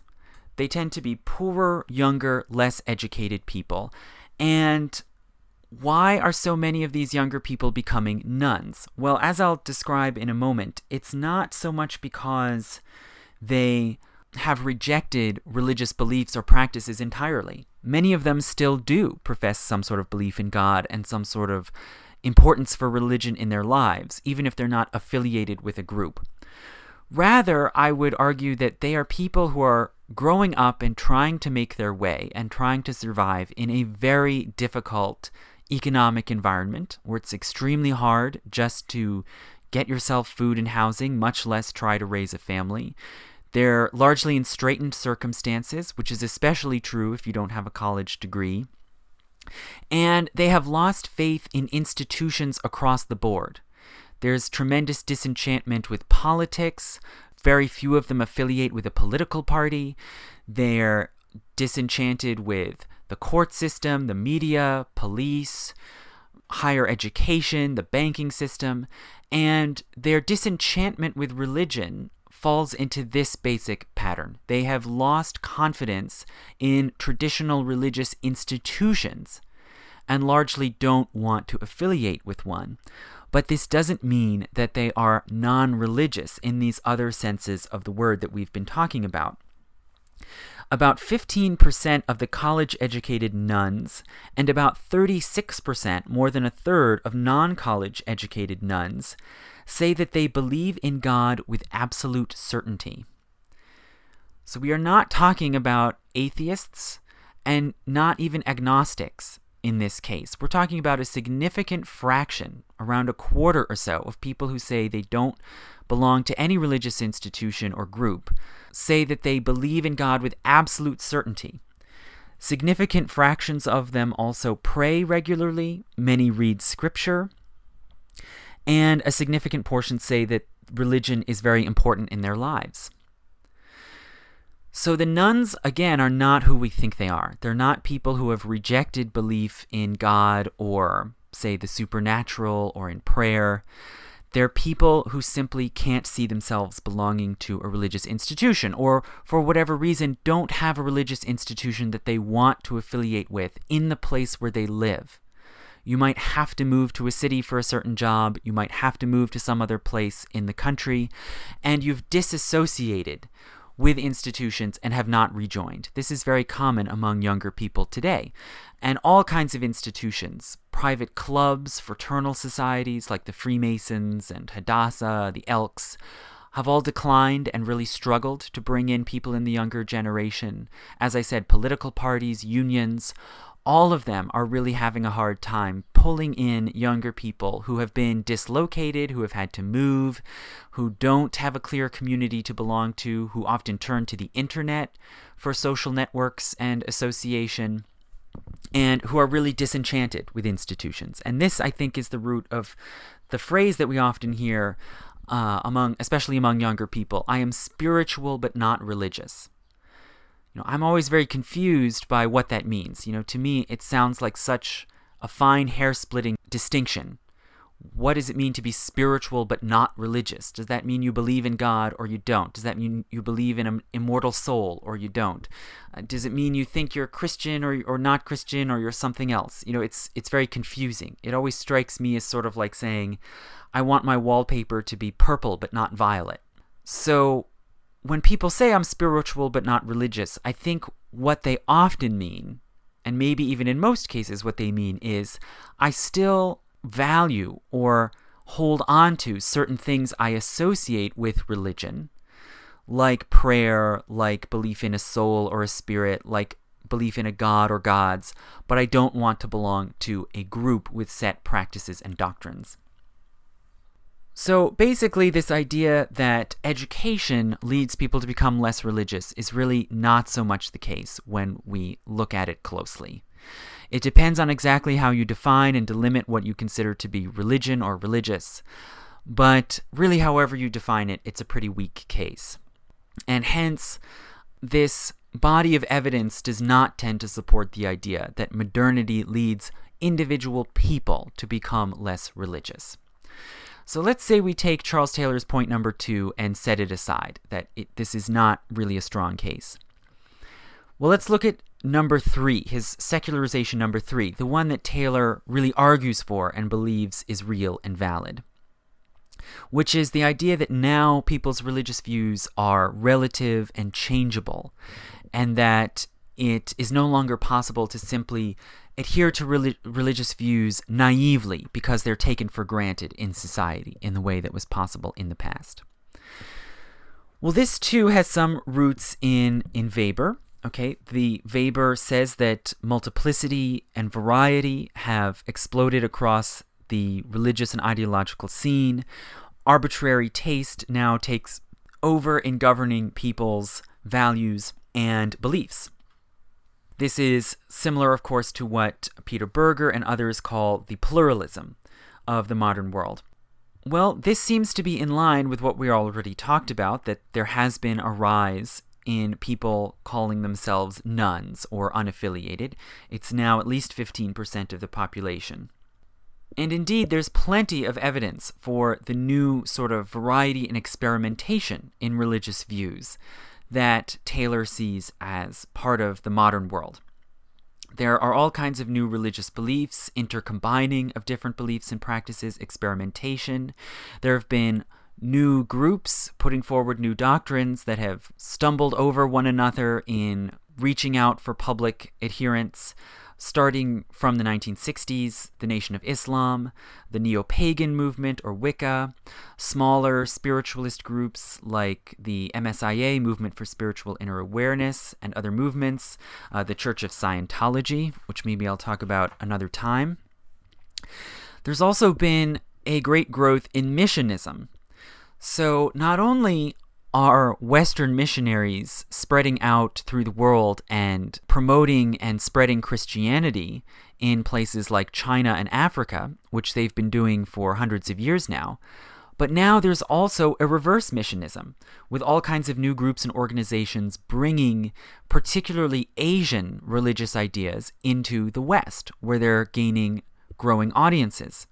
C: They tend to be poorer, younger, less educated people. And why are so many of these younger people becoming nuns? Well, as I'll describe in a moment, it's not so much because they have rejected religious beliefs or practices entirely. Many of them still do profess some sort of belief in God and some sort of importance for religion in their lives, even if they're not affiliated with a group. Rather, I would argue that they are people who are growing up and trying to make their way and trying to survive in a very difficult economic environment where it's extremely hard just to get yourself food and housing, much less try to raise a family. They're largely in straitened circumstances, which is especially true if you don't have a college degree. And they have lost faith in institutions across the board. There's tremendous disenchantment with politics. Very few of them affiliate with a political party. They're disenchanted with the court system, the media, police, higher education, the banking system, and their disenchantment with religion falls into this basic pattern. They have lost confidence in traditional religious institutions and largely don't want to affiliate with one. But this doesn't mean that they are non-religious in these other senses of the word that we've been talking about. About 15% of the college-educated nuns and about 36%, more than a third of non-college educated nuns, say that they believe in God with absolute certainty. So we are not talking about atheists and not even agnostics in this case. We're talking about a significant fraction, around a quarter or so, of people who say they don't belong to any religious institution or group, say that they believe in God with absolute certainty. Significant fractions of them also pray regularly, many read scripture, and a significant portion say that religion is very important in their lives. So the nuns, again, are not who we think they are. They're not people who have rejected belief in God or, say, the supernatural or in prayer. They're people who simply can't see themselves belonging to a religious institution, or for whatever reason don't have a religious institution that they want to affiliate with in the place where they live. You might have to move to a city for a certain job, you might have to move to some other place in the country, and you've disassociated with institutions and have not rejoined. This is very common among younger people today. And all kinds of institutions, private clubs, fraternal societies like the Freemasons and Hadassah, the Elks, have all declined and really struggled to bring in people in the younger generation. As I said, political parties, unions, all of them are really having a hard time pulling in younger people who have been dislocated, who have had to move, who don't have a clear community to belong to, who often turn to the internet for social networks and association, and who are really disenchanted with institutions. And this, I think, is the root of the phrase that we often hear especially among younger people: I am spiritual but not religious. I'm always very confused by what that means. To me, it sounds like such a fine hair-splitting distinction. What does it mean to be spiritual but not religious? Does that mean you believe in God or you don't? Does that mean you believe in an immortal soul or you don't? Does it mean you think you're Christian or not Christian, or you're something else? It's very confusing. It always strikes me as sort of like saying, I want my wallpaper to be purple but not violet. So when people say I'm spiritual but not religious, I think what they often mean, and maybe even in most cases what they mean, is I still value or hold on to certain things I associate with religion, like prayer, like belief in a soul or a spirit, like belief in a god or gods, but I don't want to belong to a group with set practices and doctrines. So basically, this idea that education leads people to become less religious is really not so much the case when we look at it closely. It depends on exactly how you define and delimit what you consider to be religion or religious, but really, however you define it, it's a pretty weak case. And hence, this body of evidence does not tend to support the idea that modernity leads individual people to become less religious. So let's say we take Charles Taylor's point number 2 and set it aside, that this is not really a strong case. Well, let's look at number 3, his secularization number 3, the one that Taylor really argues for and believes is real and valid, which is the idea that now people's religious views are relative and changeable, and that it is no longer possible to simply adhere to religious views naively because they're taken for granted in society in the way that was possible in the past. Well, this too has some roots in Weber. Okay, the Weber says that multiplicity and variety have exploded across the religious and ideological scene. Arbitrary taste now takes over in governing people's values and beliefs. This is similar, of course, to what Peter Berger and others call the pluralism of the modern world. Well, this seems to be in line with what we already talked about, that there has been a rise in people calling themselves nuns or unaffiliated. It's now at least 15% of the population. And indeed, there's plenty of evidence for the new sort of variety and experimentation in religious views that Taylor sees as part of the modern world. There are all kinds of new religious beliefs, intercombining of different beliefs and practices, experimentation. There have been new groups putting forward new doctrines that have stumbled over one another in reaching out for public adherence, starting from the 1960s, the Nation of Islam, the neo-pagan movement or Wicca, smaller spiritualist groups like the MSIA, Movement for Spiritual Inner Awareness, and other movements, the Church of Scientology, which maybe I'll talk about another time. There's also been a great growth in missionism. So not only are Western missionaries spreading out through the world and promoting and spreading Christianity in places like China and Africa, which they've been doing for hundreds of years now, but now there's also a reverse missionism, with all kinds of new groups and organizations bringing particularly Asian religious ideas into the West, where they're gaining growing audiences.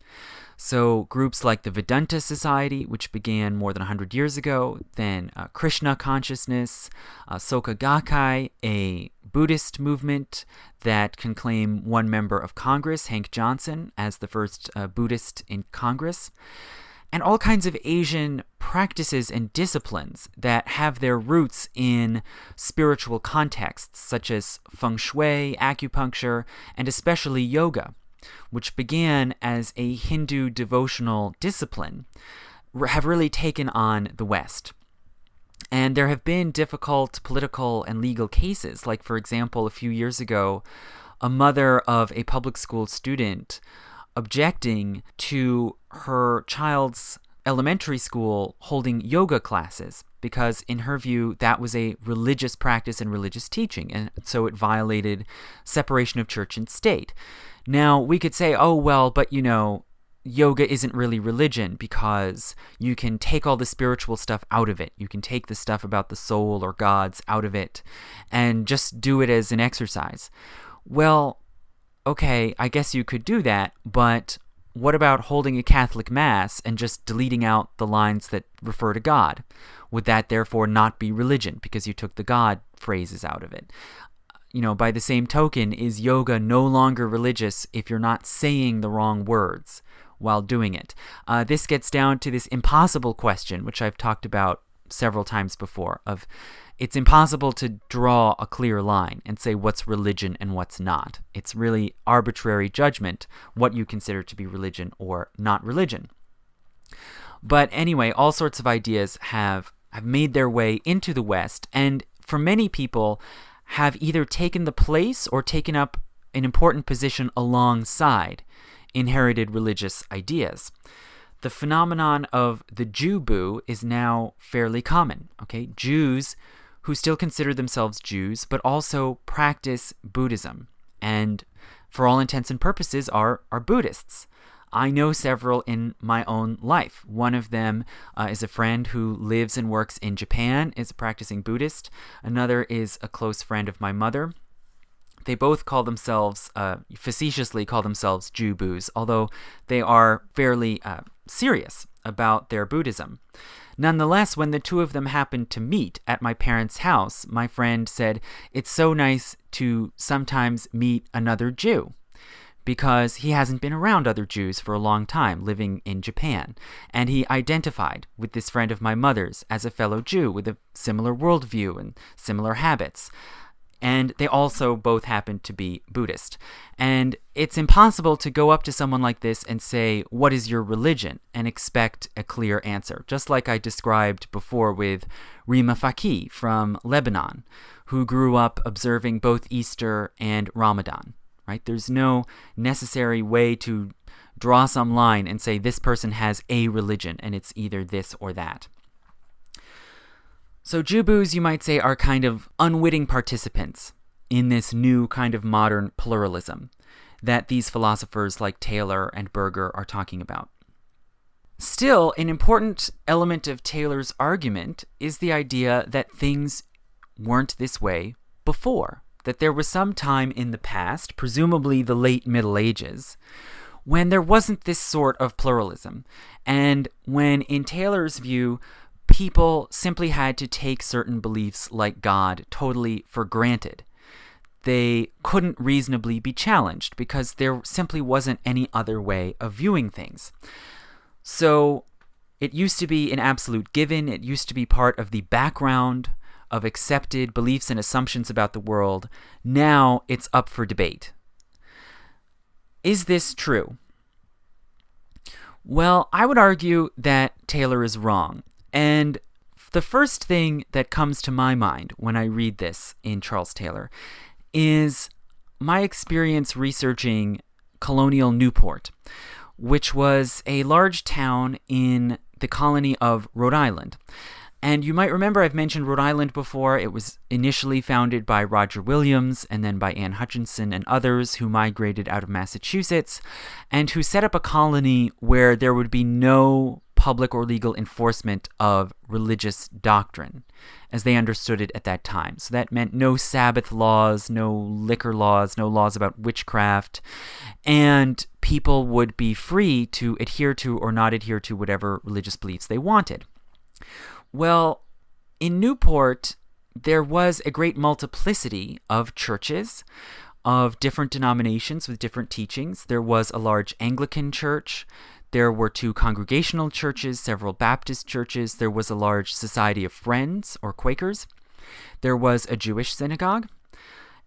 C: So groups like the Vedanta Society, which began more than 100 years ago, then Krishna consciousness, Soka Gakkai, a Buddhist movement that can claim one member of Congress, Hank Johnson, as the first Buddhist in Congress, and all kinds of Asian practices and disciplines that have their roots in spiritual contexts, such as feng shui, acupuncture, and especially yoga, which began as a Hindu devotional discipline, have really taken on the West. And there have been difficult political and legal cases, like, for example, a few years ago, a mother of a public school student objecting to her child's elementary school holding yoga classes because, in her view, that was a religious practice and religious teaching, and so it violated separation of church and state. Now, we could say, oh, well, but yoga isn't really religion because you can take all the spiritual stuff out of it. You can take the stuff about the soul or gods out of it and just do it as an exercise. Well, okay, I guess you could do that, but what about holding a Catholic Mass and just deleting out the lines that refer to God? Would that therefore not be religion because you took the God phrases out of it? By the same token, is yoga no longer religious if you're not saying the wrong words while doing it? This gets down to this impossible question, which I've talked about several times before, of it's impossible to draw a clear line and say what's religion and what's not. It's really arbitrary judgment what you consider to be religion or not religion. But anyway, all sorts of ideas have made their way into the West, and for many people have either taken the place or taken up an important position alongside inherited religious ideas. The phenomenon of the Jew boo is now fairly common. Okay, Jews who still consider themselves Jews, but also practice Buddhism, and for all intents and purposes are Buddhists. I know several in my own life. One of them is a friend who lives and works in Japan, is a practicing Buddhist. Another is a close friend of my mother. They both call themselves, facetiously call themselves Jew boos, although they are fairly serious about their Buddhism. Nonetheless, when the two of them happened to meet at my parents' house, my friend said, it's so nice to sometimes meet another Jew, because he hasn't been around other Jews for a long time living in Japan, and he identified with this friend of my mother's as a fellow Jew with a similar worldview and similar habits. And they also both happened to be Buddhist. And it's impossible to go up to someone like this and say, what is your religion? And expect a clear answer. Just like I described before with Rima Faki from Lebanon, who grew up observing both Easter and Ramadan. Right? There's no necessary way to draw some line and say this person has a religion and it's either this or that. So Jew-boos, you might say, are kind of unwitting participants in this new kind of modern pluralism that these philosophers like Taylor and Berger are talking about. Still, an important element of Taylor's argument is the idea that things weren't this way before, that there was some time in the past, presumably the late Middle Ages, when there wasn't this sort of pluralism, and when, in Taylor's view, people simply had to take certain beliefs like God totally for granted. They couldn't reasonably be challenged because there simply wasn't any other way of viewing things. So it used to be an absolute given. It used to be part of the background of accepted beliefs and assumptions about the world. Now it's up for debate. Is this true? Well, I would argue that Taylor is wrong. And the first thing that comes to my mind when I read this in Charles Taylor is my experience researching colonial Newport, which was a large town in the colony of Rhode Island. And you might remember I've mentioned Rhode Island before. It was initially founded by Roger Williams and then by Anne Hutchinson and others who migrated out of Massachusetts and who set up a colony where there would be no public or legal enforcement of religious doctrine, as they understood it at that time. So that meant no Sabbath laws, no liquor laws, no laws about witchcraft, and people would be free to adhere to or not adhere to whatever religious beliefs they wanted. Well, in Newport, there was a great multiplicity of churches, of different denominations with different teachings. There was a large Anglican church. There were 2 congregational churches, several Baptist churches. There was a large Society of Friends, or Quakers. There was a Jewish synagogue.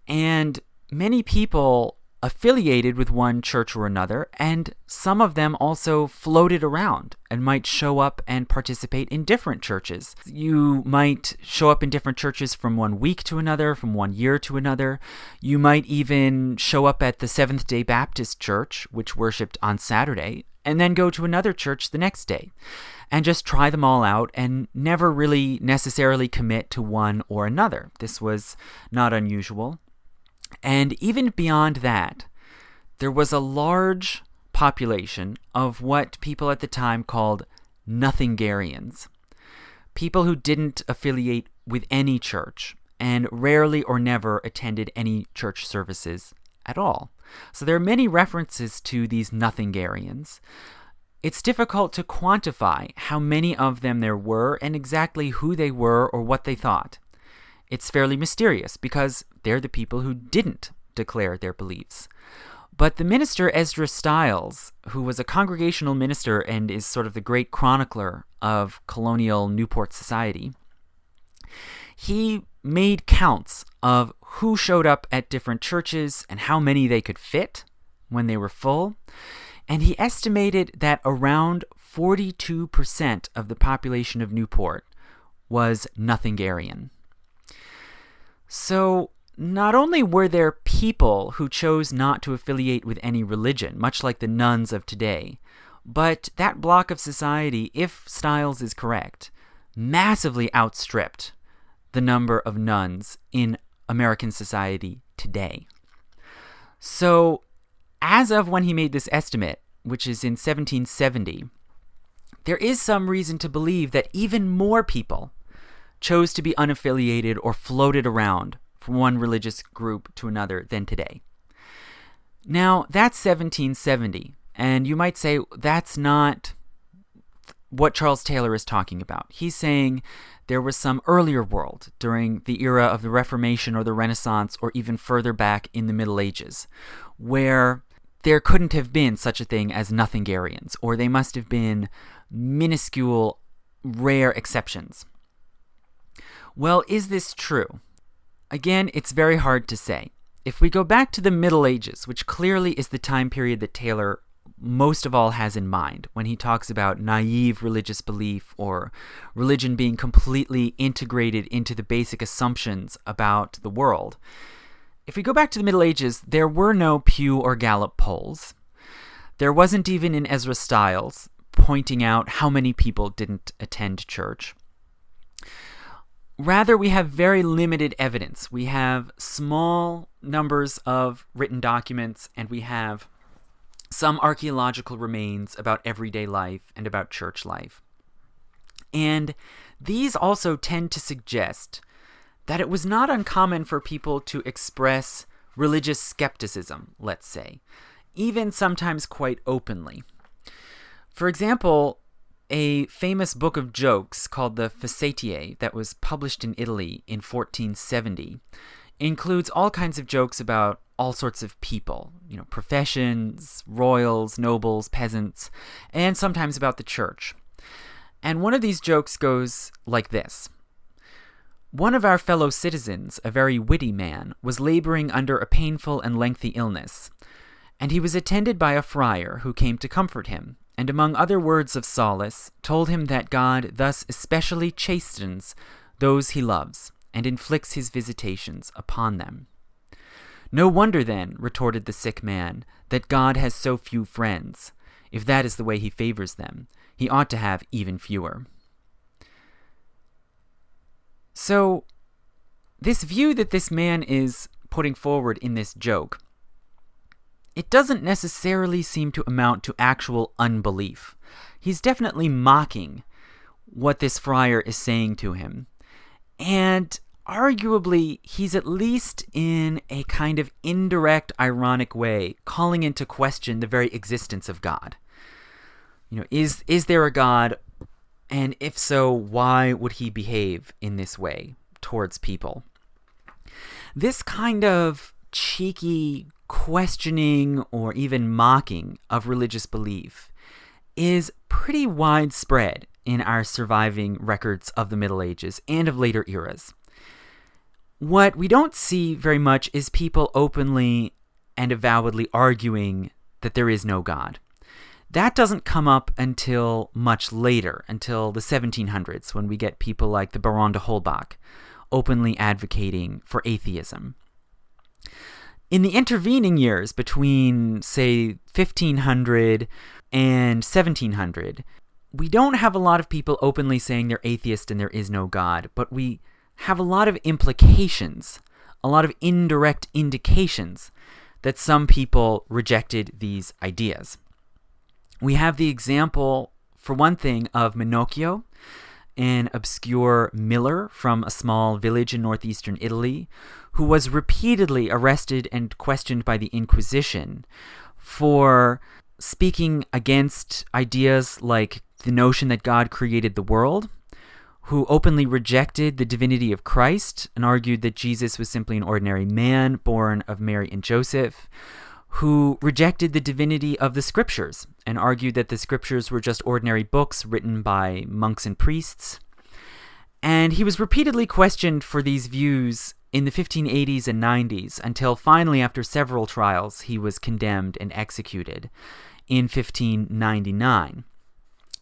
C: And many people affiliated with one church or another, and some of them also floated around and might show up and participate in different churches. You might show up in different churches from one week to another, from one year to another. You might even show up at the Seventh-day Baptist Church, which worshipped on Saturday, and then go to another church the next day, and just try them all out and never really necessarily commit to one or another. This was not unusual. And even beyond that, there was a large population of what people at the time called Nothingarians, people who didn't affiliate with any church and rarely or never attended any church services at all. So there are many references to these Nothingarians. It's difficult to quantify how many of them there were and exactly who they were or what they thought. It's fairly mysterious because they're the people who didn't declare their beliefs. But the minister Ezra Stiles, who was a congregational minister and is sort of the great chronicler of colonial Newport society, he made counts of who showed up at different churches and how many they could fit when they were full. And he estimated that around 42% of the population of Newport was Nothingarian. So not only were there people who chose not to affiliate with any religion, much like the nuns of today, but that block of society, if Stiles is correct, massively outstripped the number of nuns in American society today. So as of when he made this estimate, which is in 1770, there is some reason to believe that even more people chose to be unaffiliated or floated around from one religious group to another than today. Now, that's 1770, and you might say that's not what Charles Taylor is talking about. He's saying there was some earlier world during the era of the Reformation or the Renaissance or even further back in the Middle Ages, where there couldn't have been such a thing as Nothingarians, or they must have been minuscule, rare exceptions. Well, is this true? Again, it's very hard to say. If we go back to the Middle Ages, which clearly is the time period that Taylor most of all has in mind when he talks about naive religious belief or religion being completely integrated into the basic assumptions about the world. If we go back to the Middle Ages, there were no Pew or Gallup polls. There wasn't even an Ezra Stiles pointing out how many people didn't attend church. Rather, we have very limited evidence. We have small numbers of written documents, and we have some archaeological remains about everyday life and about church life. And these also tend to suggest that it was not uncommon for people to express religious skepticism, let's say, even sometimes quite openly. For example, a famous book of jokes called the Facetiae that was published in Italy in 1470 includes all kinds of jokes about all sorts of people, professions, royals, nobles, peasants, and sometimes about the church. And one of these jokes goes like this. One of our fellow citizens, a very witty man, was laboring under a painful and lengthy illness, and he was attended by a friar who came to comfort him, and among other words of solace, told him that God thus especially chastens those he loves, and inflicts his visitations upon them. No wonder then, retorted the sick man, that God has so few friends. If that is the way he favors them, he ought to have even fewer. So, this view that this man is putting forward in this joke, it doesn't necessarily seem to amount to actual unbelief. he's definitely mocking what this friar is saying to him. And arguably, he's at least in a kind of indirect, ironic way calling into question the very existence of God. Is there a God? And if so, why would he behave in this way towards people? This kind of cheeky questioning or even mocking of religious belief is pretty widespread in our surviving records of the Middle Ages and of later eras. What we don't see very much is people openly and avowedly arguing that there is no God. That doesn't come up until much later, until the 1700s, when we get people like the Baron de Holbach openly advocating for atheism. In the intervening years between, say, 1500 and 1700, we don't have a lot of people openly saying they're atheist and there is no God, but we have a lot of implications, a lot of indirect indications that some people rejected these ideas. We have the example, for one thing, of Minocchio, an obscure miller from a small village in northeastern Italy, who was repeatedly arrested and questioned by the Inquisition for speaking against ideas like the notion that God created the world, who openly rejected the divinity of Christ and argued that Jesus was simply an ordinary man born of Mary and Joseph, who rejected the divinity of the scriptures and argued that the scriptures were just ordinary books written by monks and priests. And he was repeatedly questioned for these views in the 1580s and 90s until finally, after several trials, he was condemned and executed in 1599.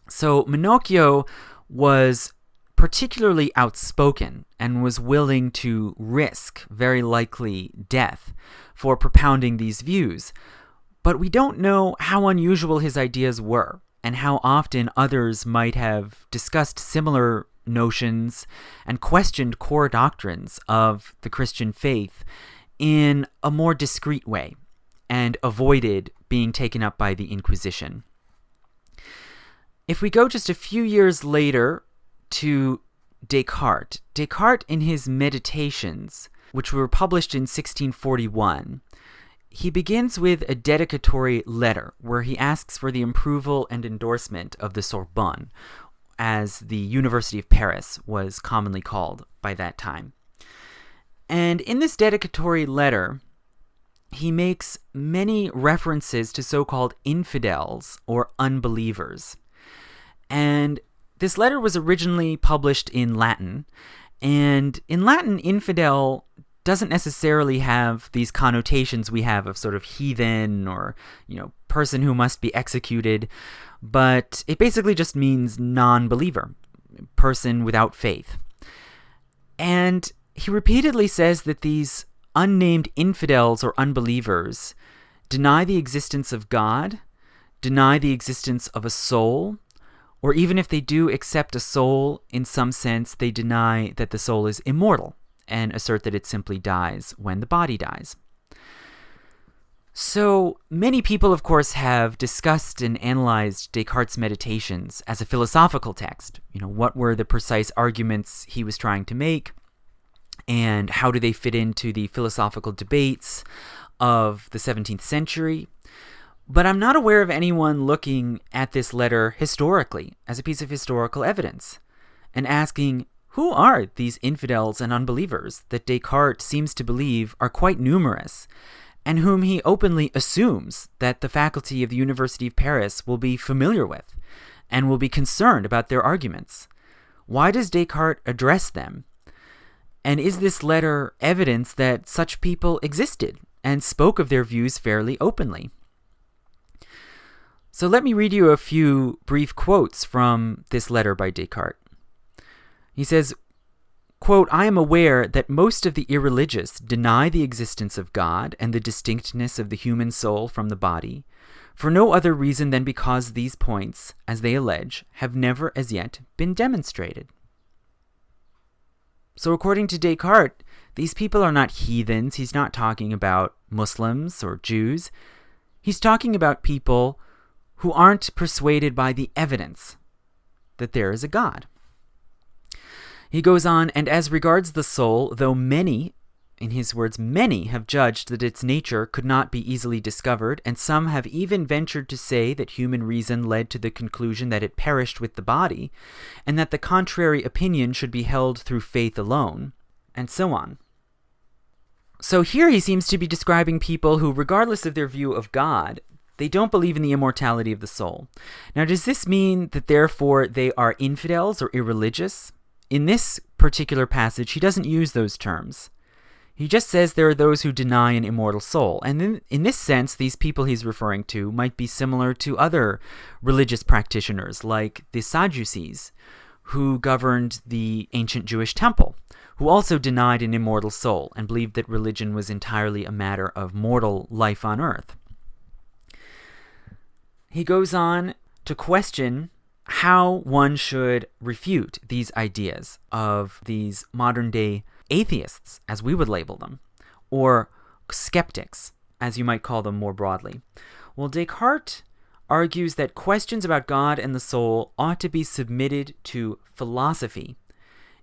C: So Minocchio was particularly outspoken and was willing to risk, very likely, death for propounding these views. But we don't know how unusual his ideas were and how often others might have discussed similar notions and questioned core doctrines of the Christian faith in a more discreet way and avoided being taken up by the Inquisition. If we go just a few years later to Descartes, in his Meditations, which were published in 1641, he begins with a dedicatory letter where he asks for the approval and endorsement of the Sorbonne, as the University of Paris was commonly called by that time. And in this dedicatory letter, he makes many references to so-called infidels or unbelievers. And this letter was originally published in Latin, and in Latin, infidel doesn't necessarily have these connotations we have of sort of heathen or, person who must be executed, but it basically just means non-believer, person without faith. And he repeatedly says that these unnamed infidels or unbelievers deny the existence of God, deny the existence of a soul, or even if they do accept a soul, in some sense, they deny that the soul is immortal and assert that it simply dies when the body dies. So many people, of course, have discussed and analyzed Descartes' Meditations as a philosophical text. What were the precise arguments he was trying to make, and how do they fit into the philosophical debates of the 17th century? But I'm not aware of anyone looking at this letter historically as a piece of historical evidence and asking, who are these infidels and unbelievers that Descartes seems to believe are quite numerous, and whom he openly assumes that the faculty of the University of Paris will be familiar with and will be concerned about their arguments? Why does Descartes address them? And is this letter evidence that such people existed and spoke of their views fairly openly? So let me read you a few brief quotes from this letter by Descartes. He says, quote, "I am aware that most of the irreligious deny the existence of God and the distinctness of the human soul from the body, for no other reason than because these points, as they allege, have never as yet been demonstrated." So according to Descartes, these people are not heathens. He's not talking about Muslims or Jews. He's talking about people who aren't persuaded by the evidence that there is a God. He goes on, and as regards the soul, though many, in his words, many have judged that its nature could not be easily discovered, and some have even ventured to say that human reason led to the conclusion that it perished with the body, and that the contrary opinion should be held through faith alone, and so on. So here he seems to be describing people who, regardless of their view of God, they don't believe in the immortality of the soul. Now, does this mean that therefore they are infidels or irreligious? In this particular passage, he doesn't use those terms. He just says there are those who deny an immortal soul. And in this sense, these people he's referring to might be similar to other religious practitioners, like the Sadducees, who governed the ancient Jewish temple, who also denied an immortal soul and believed that religion was entirely a matter of mortal life on earth. He goes on to question how one should refute these ideas of these modern-day atheists, as we would label them, or skeptics, as you might call them more broadly. Well, Descartes argues that questions about God and the soul ought to be submitted to philosophy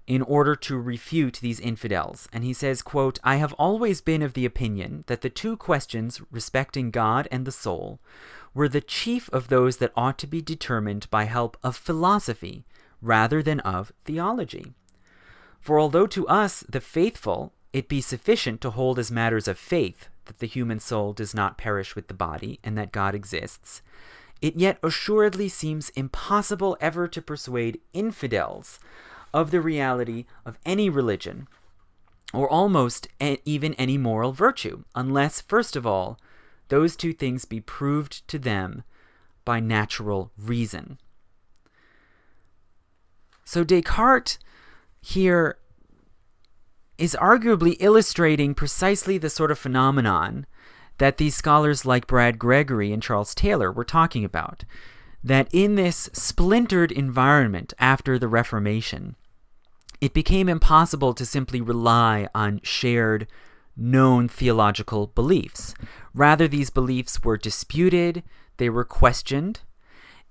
C: in order to refute these infidels. And he says, quote, "I have always been of the opinion that the two questions respecting God and the soul were the chief of those that ought to be determined by help of philosophy rather than of theology. For although to us, the faithful, it be sufficient to hold as matters of faith that the human soul does not perish with the body and that God exists, it yet assuredly seems impossible ever to persuade infidels of the reality of any religion, or almost even any moral virtue, unless, first of all, those two things be proved to them by natural reason." So Descartes here is arguably illustrating precisely the sort of phenomenon that these scholars like Brad Gregory and Charles Taylor were talking about, that in this splintered environment after the Reformation, it became impossible to simply rely on shared, known theological beliefs. Rather, these beliefs were disputed, they were questioned,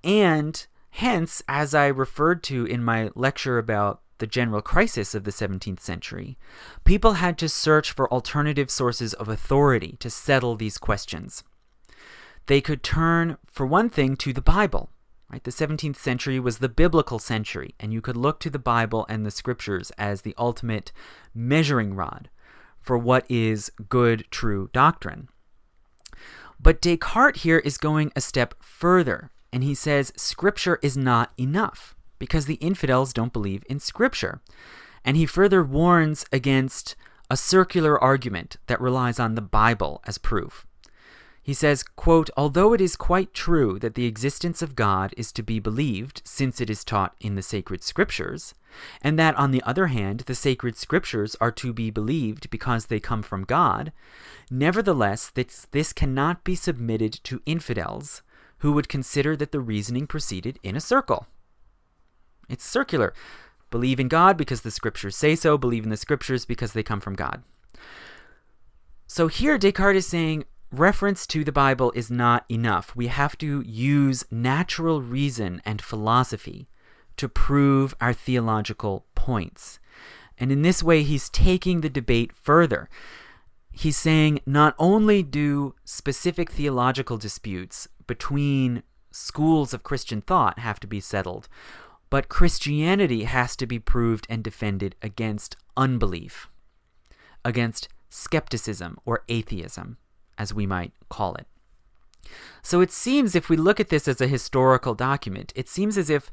C: and hence, as I referred to in my lecture about the general crisis of the 17th century, people had to search for alternative sources of authority to settle these questions. They could turn, for one thing, to the Bible. Right? The 17th century was the biblical century, and you could look to the Bible and the scriptures as the ultimate measuring rod for what is good, true doctrine. But Descartes here is going a step further, and he says scripture is not enough because the infidels don't believe in scripture. And he further warns against a circular argument that relies on the Bible as proof. He says, quote, "Although it is quite true that the existence of God is to be believed since it is taught in the sacred scriptures, and that, on the other hand, the sacred scriptures are to be believed because they come from God, nevertheless, this cannot be submitted to infidels who would consider that the reasoning proceeded in a circle." It's circular. Believe in God because the scriptures say so, believe in the scriptures because they come from God. So here Descartes is saying, reference to the Bible is not enough. We have to use natural reason and philosophy to prove our theological points. And in this way, he's taking the debate further. He's saying not only do specific theological disputes between schools of Christian thought have to be settled, but Christianity has to be proved and defended against unbelief, against skepticism or atheism, as we might call it. So it seems, if we look at this as a historical document, it seems as if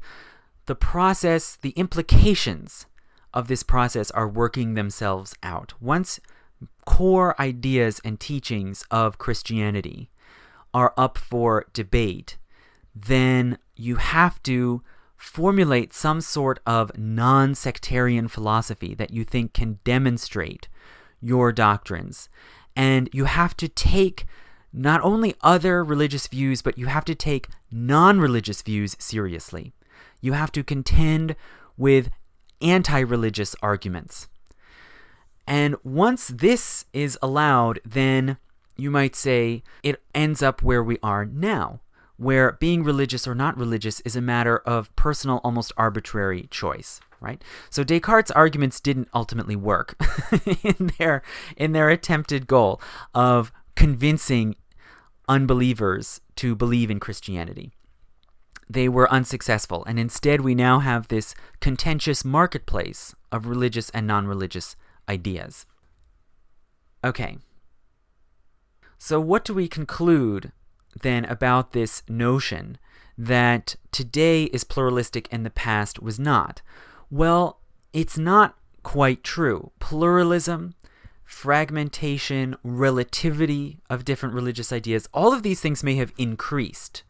C: the process, the implications of this process are working themselves out. Once core ideas and teachings of Christianity are up for debate, then you have to formulate some sort of non-sectarian philosophy that you think can demonstrate your doctrines. And you have to take not only other religious views, but you have to take non-religious views seriously. You have to contend with anti-religious arguments. And once this is allowed, then you might say it ends up where we are now, where being religious or not religious is a matter of personal, almost arbitrary choice, right? So Descartes' arguments didn't ultimately work in their attempted goal of convincing unbelievers to believe in Christianity. They were unsuccessful, and instead we now have this contentious marketplace of religious and non-religious ideas. Okay. So what do we conclude then about this notion that today is pluralistic and the past was not? Well, it's not quite true. Pluralism, fragmentation, relativity of different religious ideas, all of these things may have increased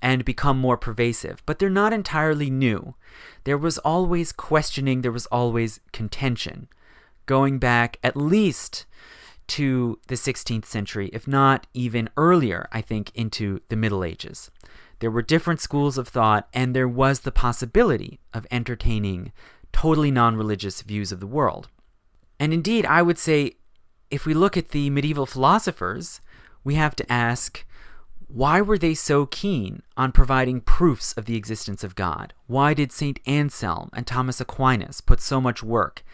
C: and become more pervasive, but they're not entirely new. There was always questioning, there was always contention, going back at least to the 16th century, if not even earlier, I think, into the Middle Ages. There were different schools of thought, and there was the possibility of entertaining totally non-religious views of the world. And indeed, I would say, if we look at the medieval philosophers, we have to ask, why were they so keen on providing proofs of the existence of God? Why did St. Anselm and Thomas Aquinas put so much work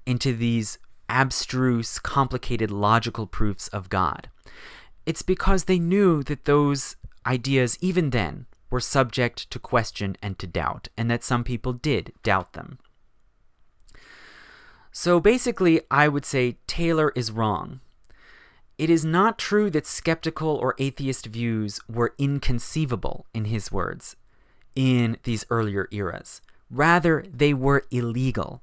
C: into these abstruse, complicated, logical proofs of God? It's because they knew that those ideas, even then, were subject to question and to doubt, and that some people did doubt them. So basically, I would say Taylor is wrong. It is not true that skeptical or atheist views were inconceivable, in his words, in these earlier eras. Rather, they were illegal.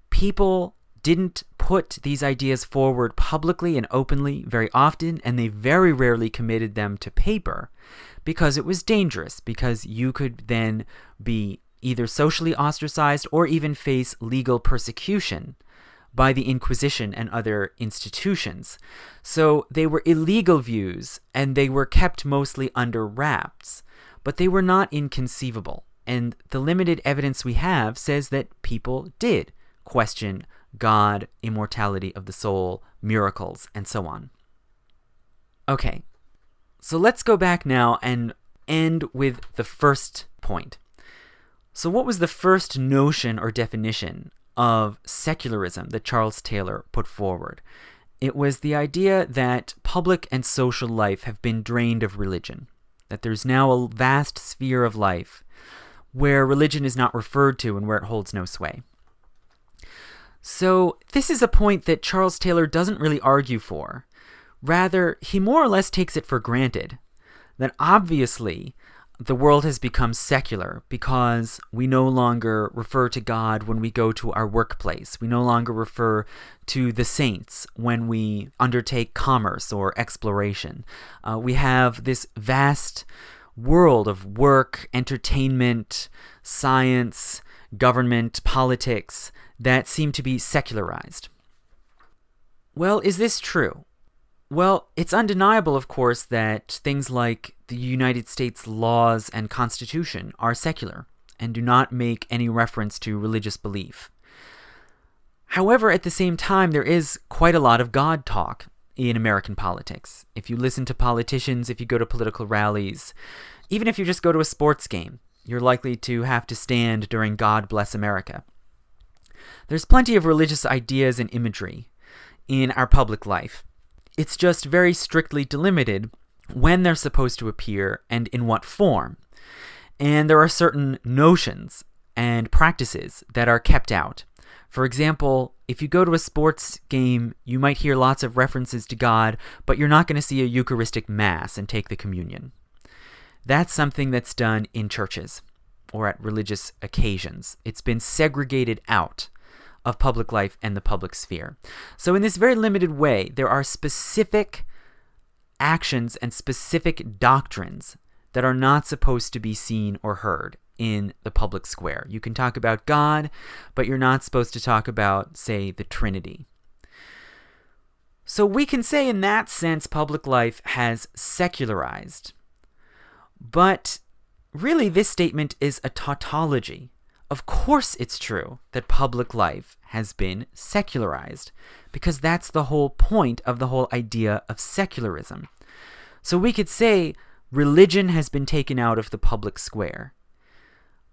C: People didn't put these ideas forward publicly and openly very often, and they very rarely committed them to paper because it was dangerous, because you could then be either socially ostracized or even face legal persecution by the Inquisition and other institutions. So they were illegal views, and they were kept mostly under wraps, but they were not inconceivable. And the limited evidence we have says that people did question God, immortality of the soul, miracles, and so on. Okay, so let's go back now and end with the first point. So what was the first notion or definition of secularism that Charles Taylor put forward? It was the idea that public and social life have been drained of religion, that there's now a vast sphere of life where religion is not referred to and where it holds no sway. So this is a point that Charles Taylor doesn't really argue for. Rather, he more or less takes it for granted that obviously the world has become secular because we no longer refer to God when we go to our workplace. We no longer refer to the saints when we undertake commerce or exploration. We have this vast world of work, entertainment, science, government, politics that seem to be secularized. Well, is this true? Well, it's undeniable, of course, that things like the United States laws and Constitution are secular and do not make any reference to religious belief. However, at the same time, there is quite a lot of God talk in American politics. If you listen to politicians, if you go to political rallies, even if you just go to a sports game, you're likely to have to stand during God Bless America. There's plenty of religious ideas and imagery in our public life. It's just very strictly delimited when they're supposed to appear and in what form. And there are certain notions and practices that are kept out. For example, if you go to a sports game, you might hear lots of references to God, but you're not going to see a Eucharistic Mass and take the communion. That's something that's done in churches or at religious occasions. It's been segregated out of public life and the public sphere. So in this very limited way, there are specific actions and specific doctrines that are not supposed to be seen or heard in the public square. You can talk about God, but you're not supposed to talk about, say, the Trinity. So we can say in that sense public life has secularized. But really this statement is a tautology. Of course it's true that public life has been secularized, because that's the whole point of the whole idea of secularism. So we could say religion has been taken out of the public square.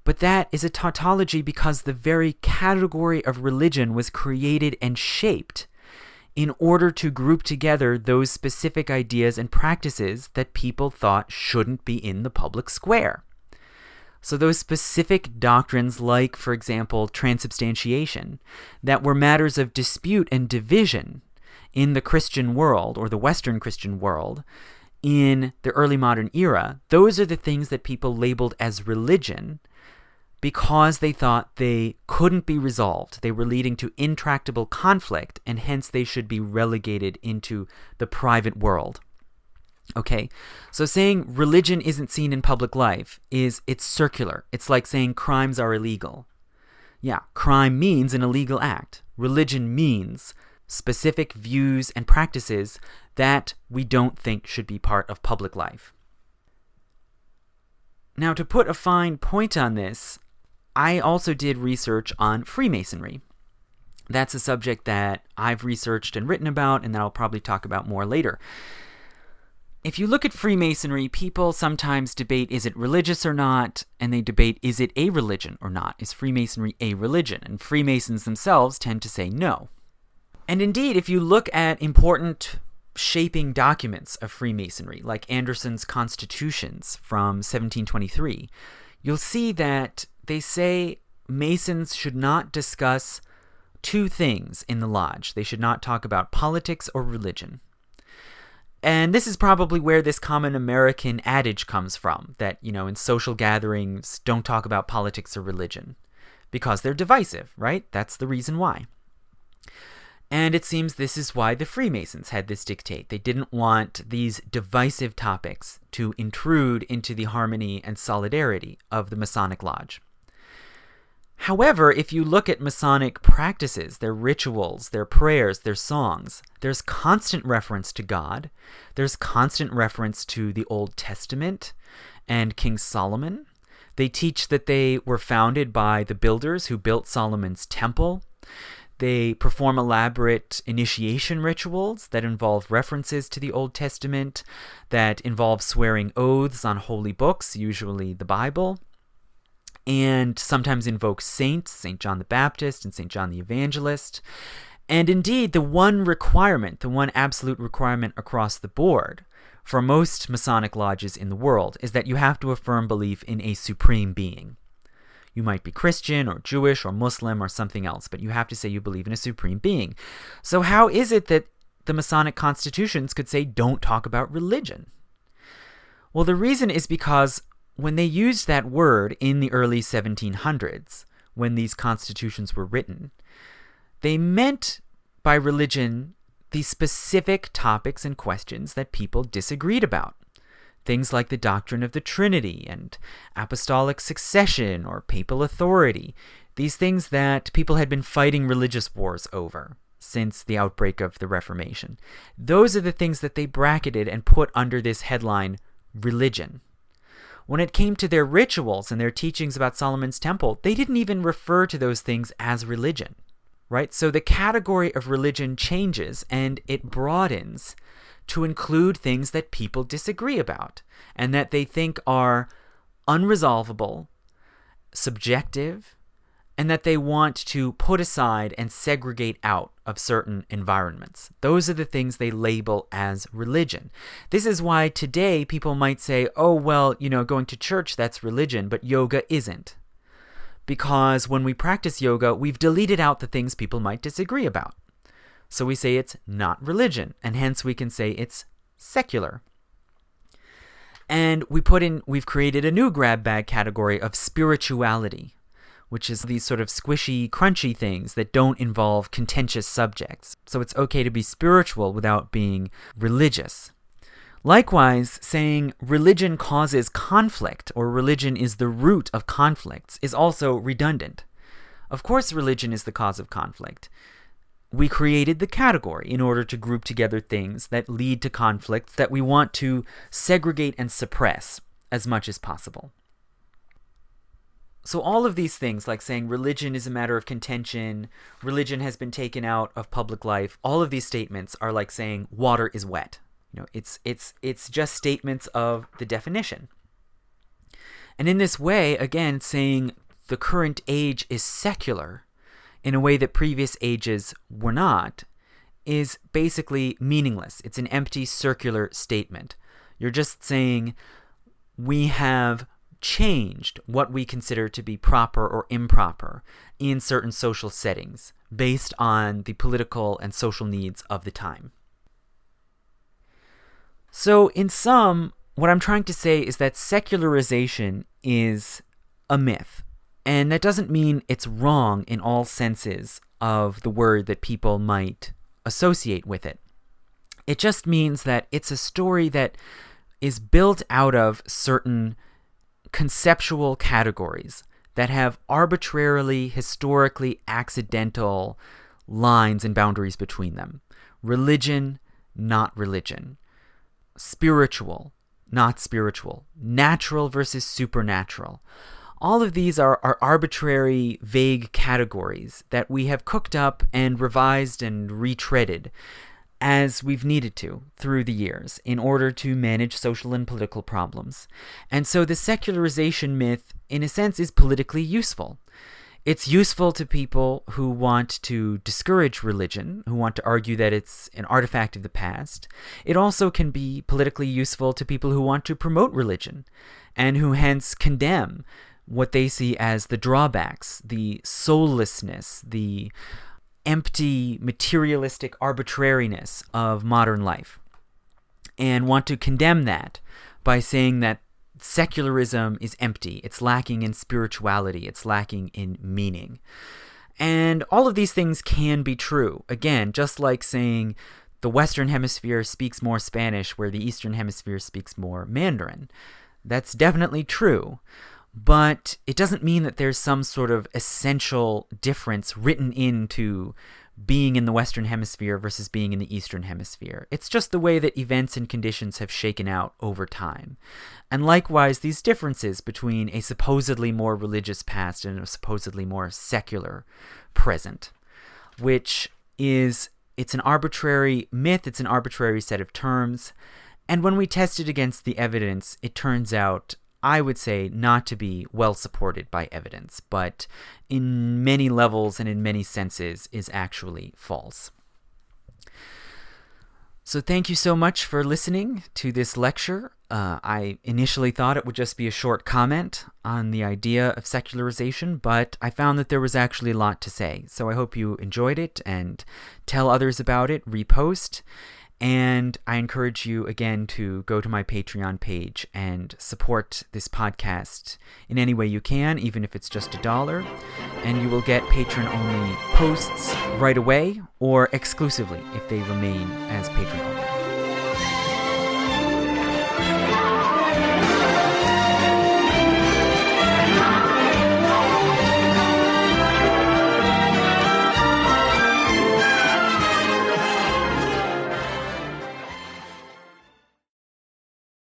C: But that is a tautology because the very category of religion was created and shaped in order to group together those specific ideas and practices that people thought shouldn't be in the public square. So those specific doctrines like, for example, transubstantiation, that were matters of dispute and division in the Christian world, or the Western Christian world, in the early modern era, those are the things that people labeled as religion because they thought they couldn't be resolved. They were leading to intractable conflict, and hence they should be relegated into the private world. Okay, so saying religion isn't seen in public life it's circular. It's like saying crimes are illegal. Yeah, crime means an illegal act. Religion means specific views and practices that we don't think should be part of public life. Now, to put a fine point on this, I also did research on Freemasonry. That's a subject that I've researched and written about, and that I'll probably talk about more later. If you look at Freemasonry, people sometimes debate, is it religious or not? And they debate, is it a religion or not? Is Freemasonry a religion? And Freemasons themselves tend to say no. And indeed, if you look at important shaping documents of Freemasonry, like Anderson's Constitutions from 1723, you'll see that they say Masons should not discuss two things in the lodge. They should not talk about politics or religion. And this is probably where this common American adage comes from, that, in social gatherings, don't talk about politics or religion, because they're divisive, right? That's the reason why. And it seems this is why the Freemasons had this dictate. They didn't want these divisive topics to intrude into the harmony and solidarity of the Masonic Lodge. However, if you look at Masonic practices, their rituals, their prayers, their songs, there's constant reference to God. There's constant reference to the Old Testament and King Solomon. They teach that they were founded by the builders who built Solomon's temple. They perform elaborate initiation rituals that involve references to the Old Testament, that involve swearing oaths on holy books, usually the Bible, and sometimes invoke saints, St. John the Baptist and St. John the Evangelist. And indeed, the one absolute requirement across the board for most Masonic lodges in the world is that you have to affirm belief in a supreme being. You might be Christian or Jewish or Muslim or something else, but you have to say you believe in a supreme being. So how is it that the Masonic constitutions could say don't talk about religion? Well, the reason is because when they used that word in the early 1700s, when these constitutions were written, they meant by religion the specific topics and questions that people disagreed about. Things like the doctrine of the Trinity and apostolic succession or papal authority. These things that people had been fighting religious wars over since the outbreak of the Reformation. Those are the things that they bracketed and put under this headline, religion. When it came to their rituals and their teachings about Solomon's temple, they didn't even refer to those things as religion, right? So the category of religion changes and it broadens to include things that people disagree about and that they think are unresolvable, subjective, and that they want to put aside and segregate out of certain environments. Those are the things they label as religion. This is why today people might say, oh, well, going to church, that's religion, but yoga isn't. Because when we practice yoga, we've deleted out the things people might disagree about. So we say it's not religion, and hence we can say it's secular. And we've created a new grab bag category of spirituality, which is these sort of squishy, crunchy things that don't involve contentious subjects. So it's okay to be spiritual without being religious. Likewise, saying religion causes conflict or religion is the root of conflicts is also redundant. Of course, religion is the cause of conflict. We created the category in order to group together things that lead to conflicts that we want to segregate and suppress as much as possible. So all of these things, like saying religion is a matter of contention, religion has been taken out of public life, all of these statements are like saying water is wet. It's just statements of the definition. And in this way, again, saying the current age is secular in a way that previous ages were not is basically meaningless. It's an empty circular statement. You're just saying we have changed what we consider to be proper or improper in certain social settings based on the political and social needs of the time. So in sum, what I'm trying to say is that secularization is a myth. And that doesn't mean it's wrong in all senses of the word that people might associate with it. It just means that it's a story that is built out of certain conceptual categories that have arbitrarily, historically accidental lines and boundaries between them. Religion, not religion. Spiritual, not spiritual. Natural versus supernatural. All of these are arbitrary, vague categories that we have cooked up and revised and retreaded as we've needed to through the years in order to manage social and political problems. And so the secularization myth, in a sense, is politically useful. It's useful to people who want to discourage religion, who want to argue that it's an artifact of the past. It also can be politically useful to people who want to promote religion and who hence condemn what they see as the drawbacks, the soullessness, the empty materialistic arbitrariness of modern life, and want to condemn that by saying that secularism is empty, it's lacking in spirituality, it's lacking in meaning. And all of these things can be true. Again, just like saying the Western Hemisphere speaks more Spanish where the Eastern Hemisphere speaks more Mandarin. That's definitely true. But it doesn't mean that there's some sort of essential difference written into being in the Western Hemisphere versus being in the Eastern Hemisphere. It's just the way that events and conditions have shaken out over time. And likewise, these differences between a supposedly more religious past and a supposedly more secular present, which is, it's an arbitrary myth, it's an arbitrary set of terms, and when we test it against the evidence, it turns out, I would say, not to be well supported by evidence, but in many levels and in many senses is actually false. So thank you so much for listening to this lecture. I initially thought it would just be a short comment on the idea of secularization, but I found that there was actually a lot to say. So I hope you enjoyed it and tell others about it, repost. And I encourage you again to go to my Patreon page and support this podcast in any way you can, even if it's just $1. And you will get patron-only posts right away or exclusively if they remain as patron-only.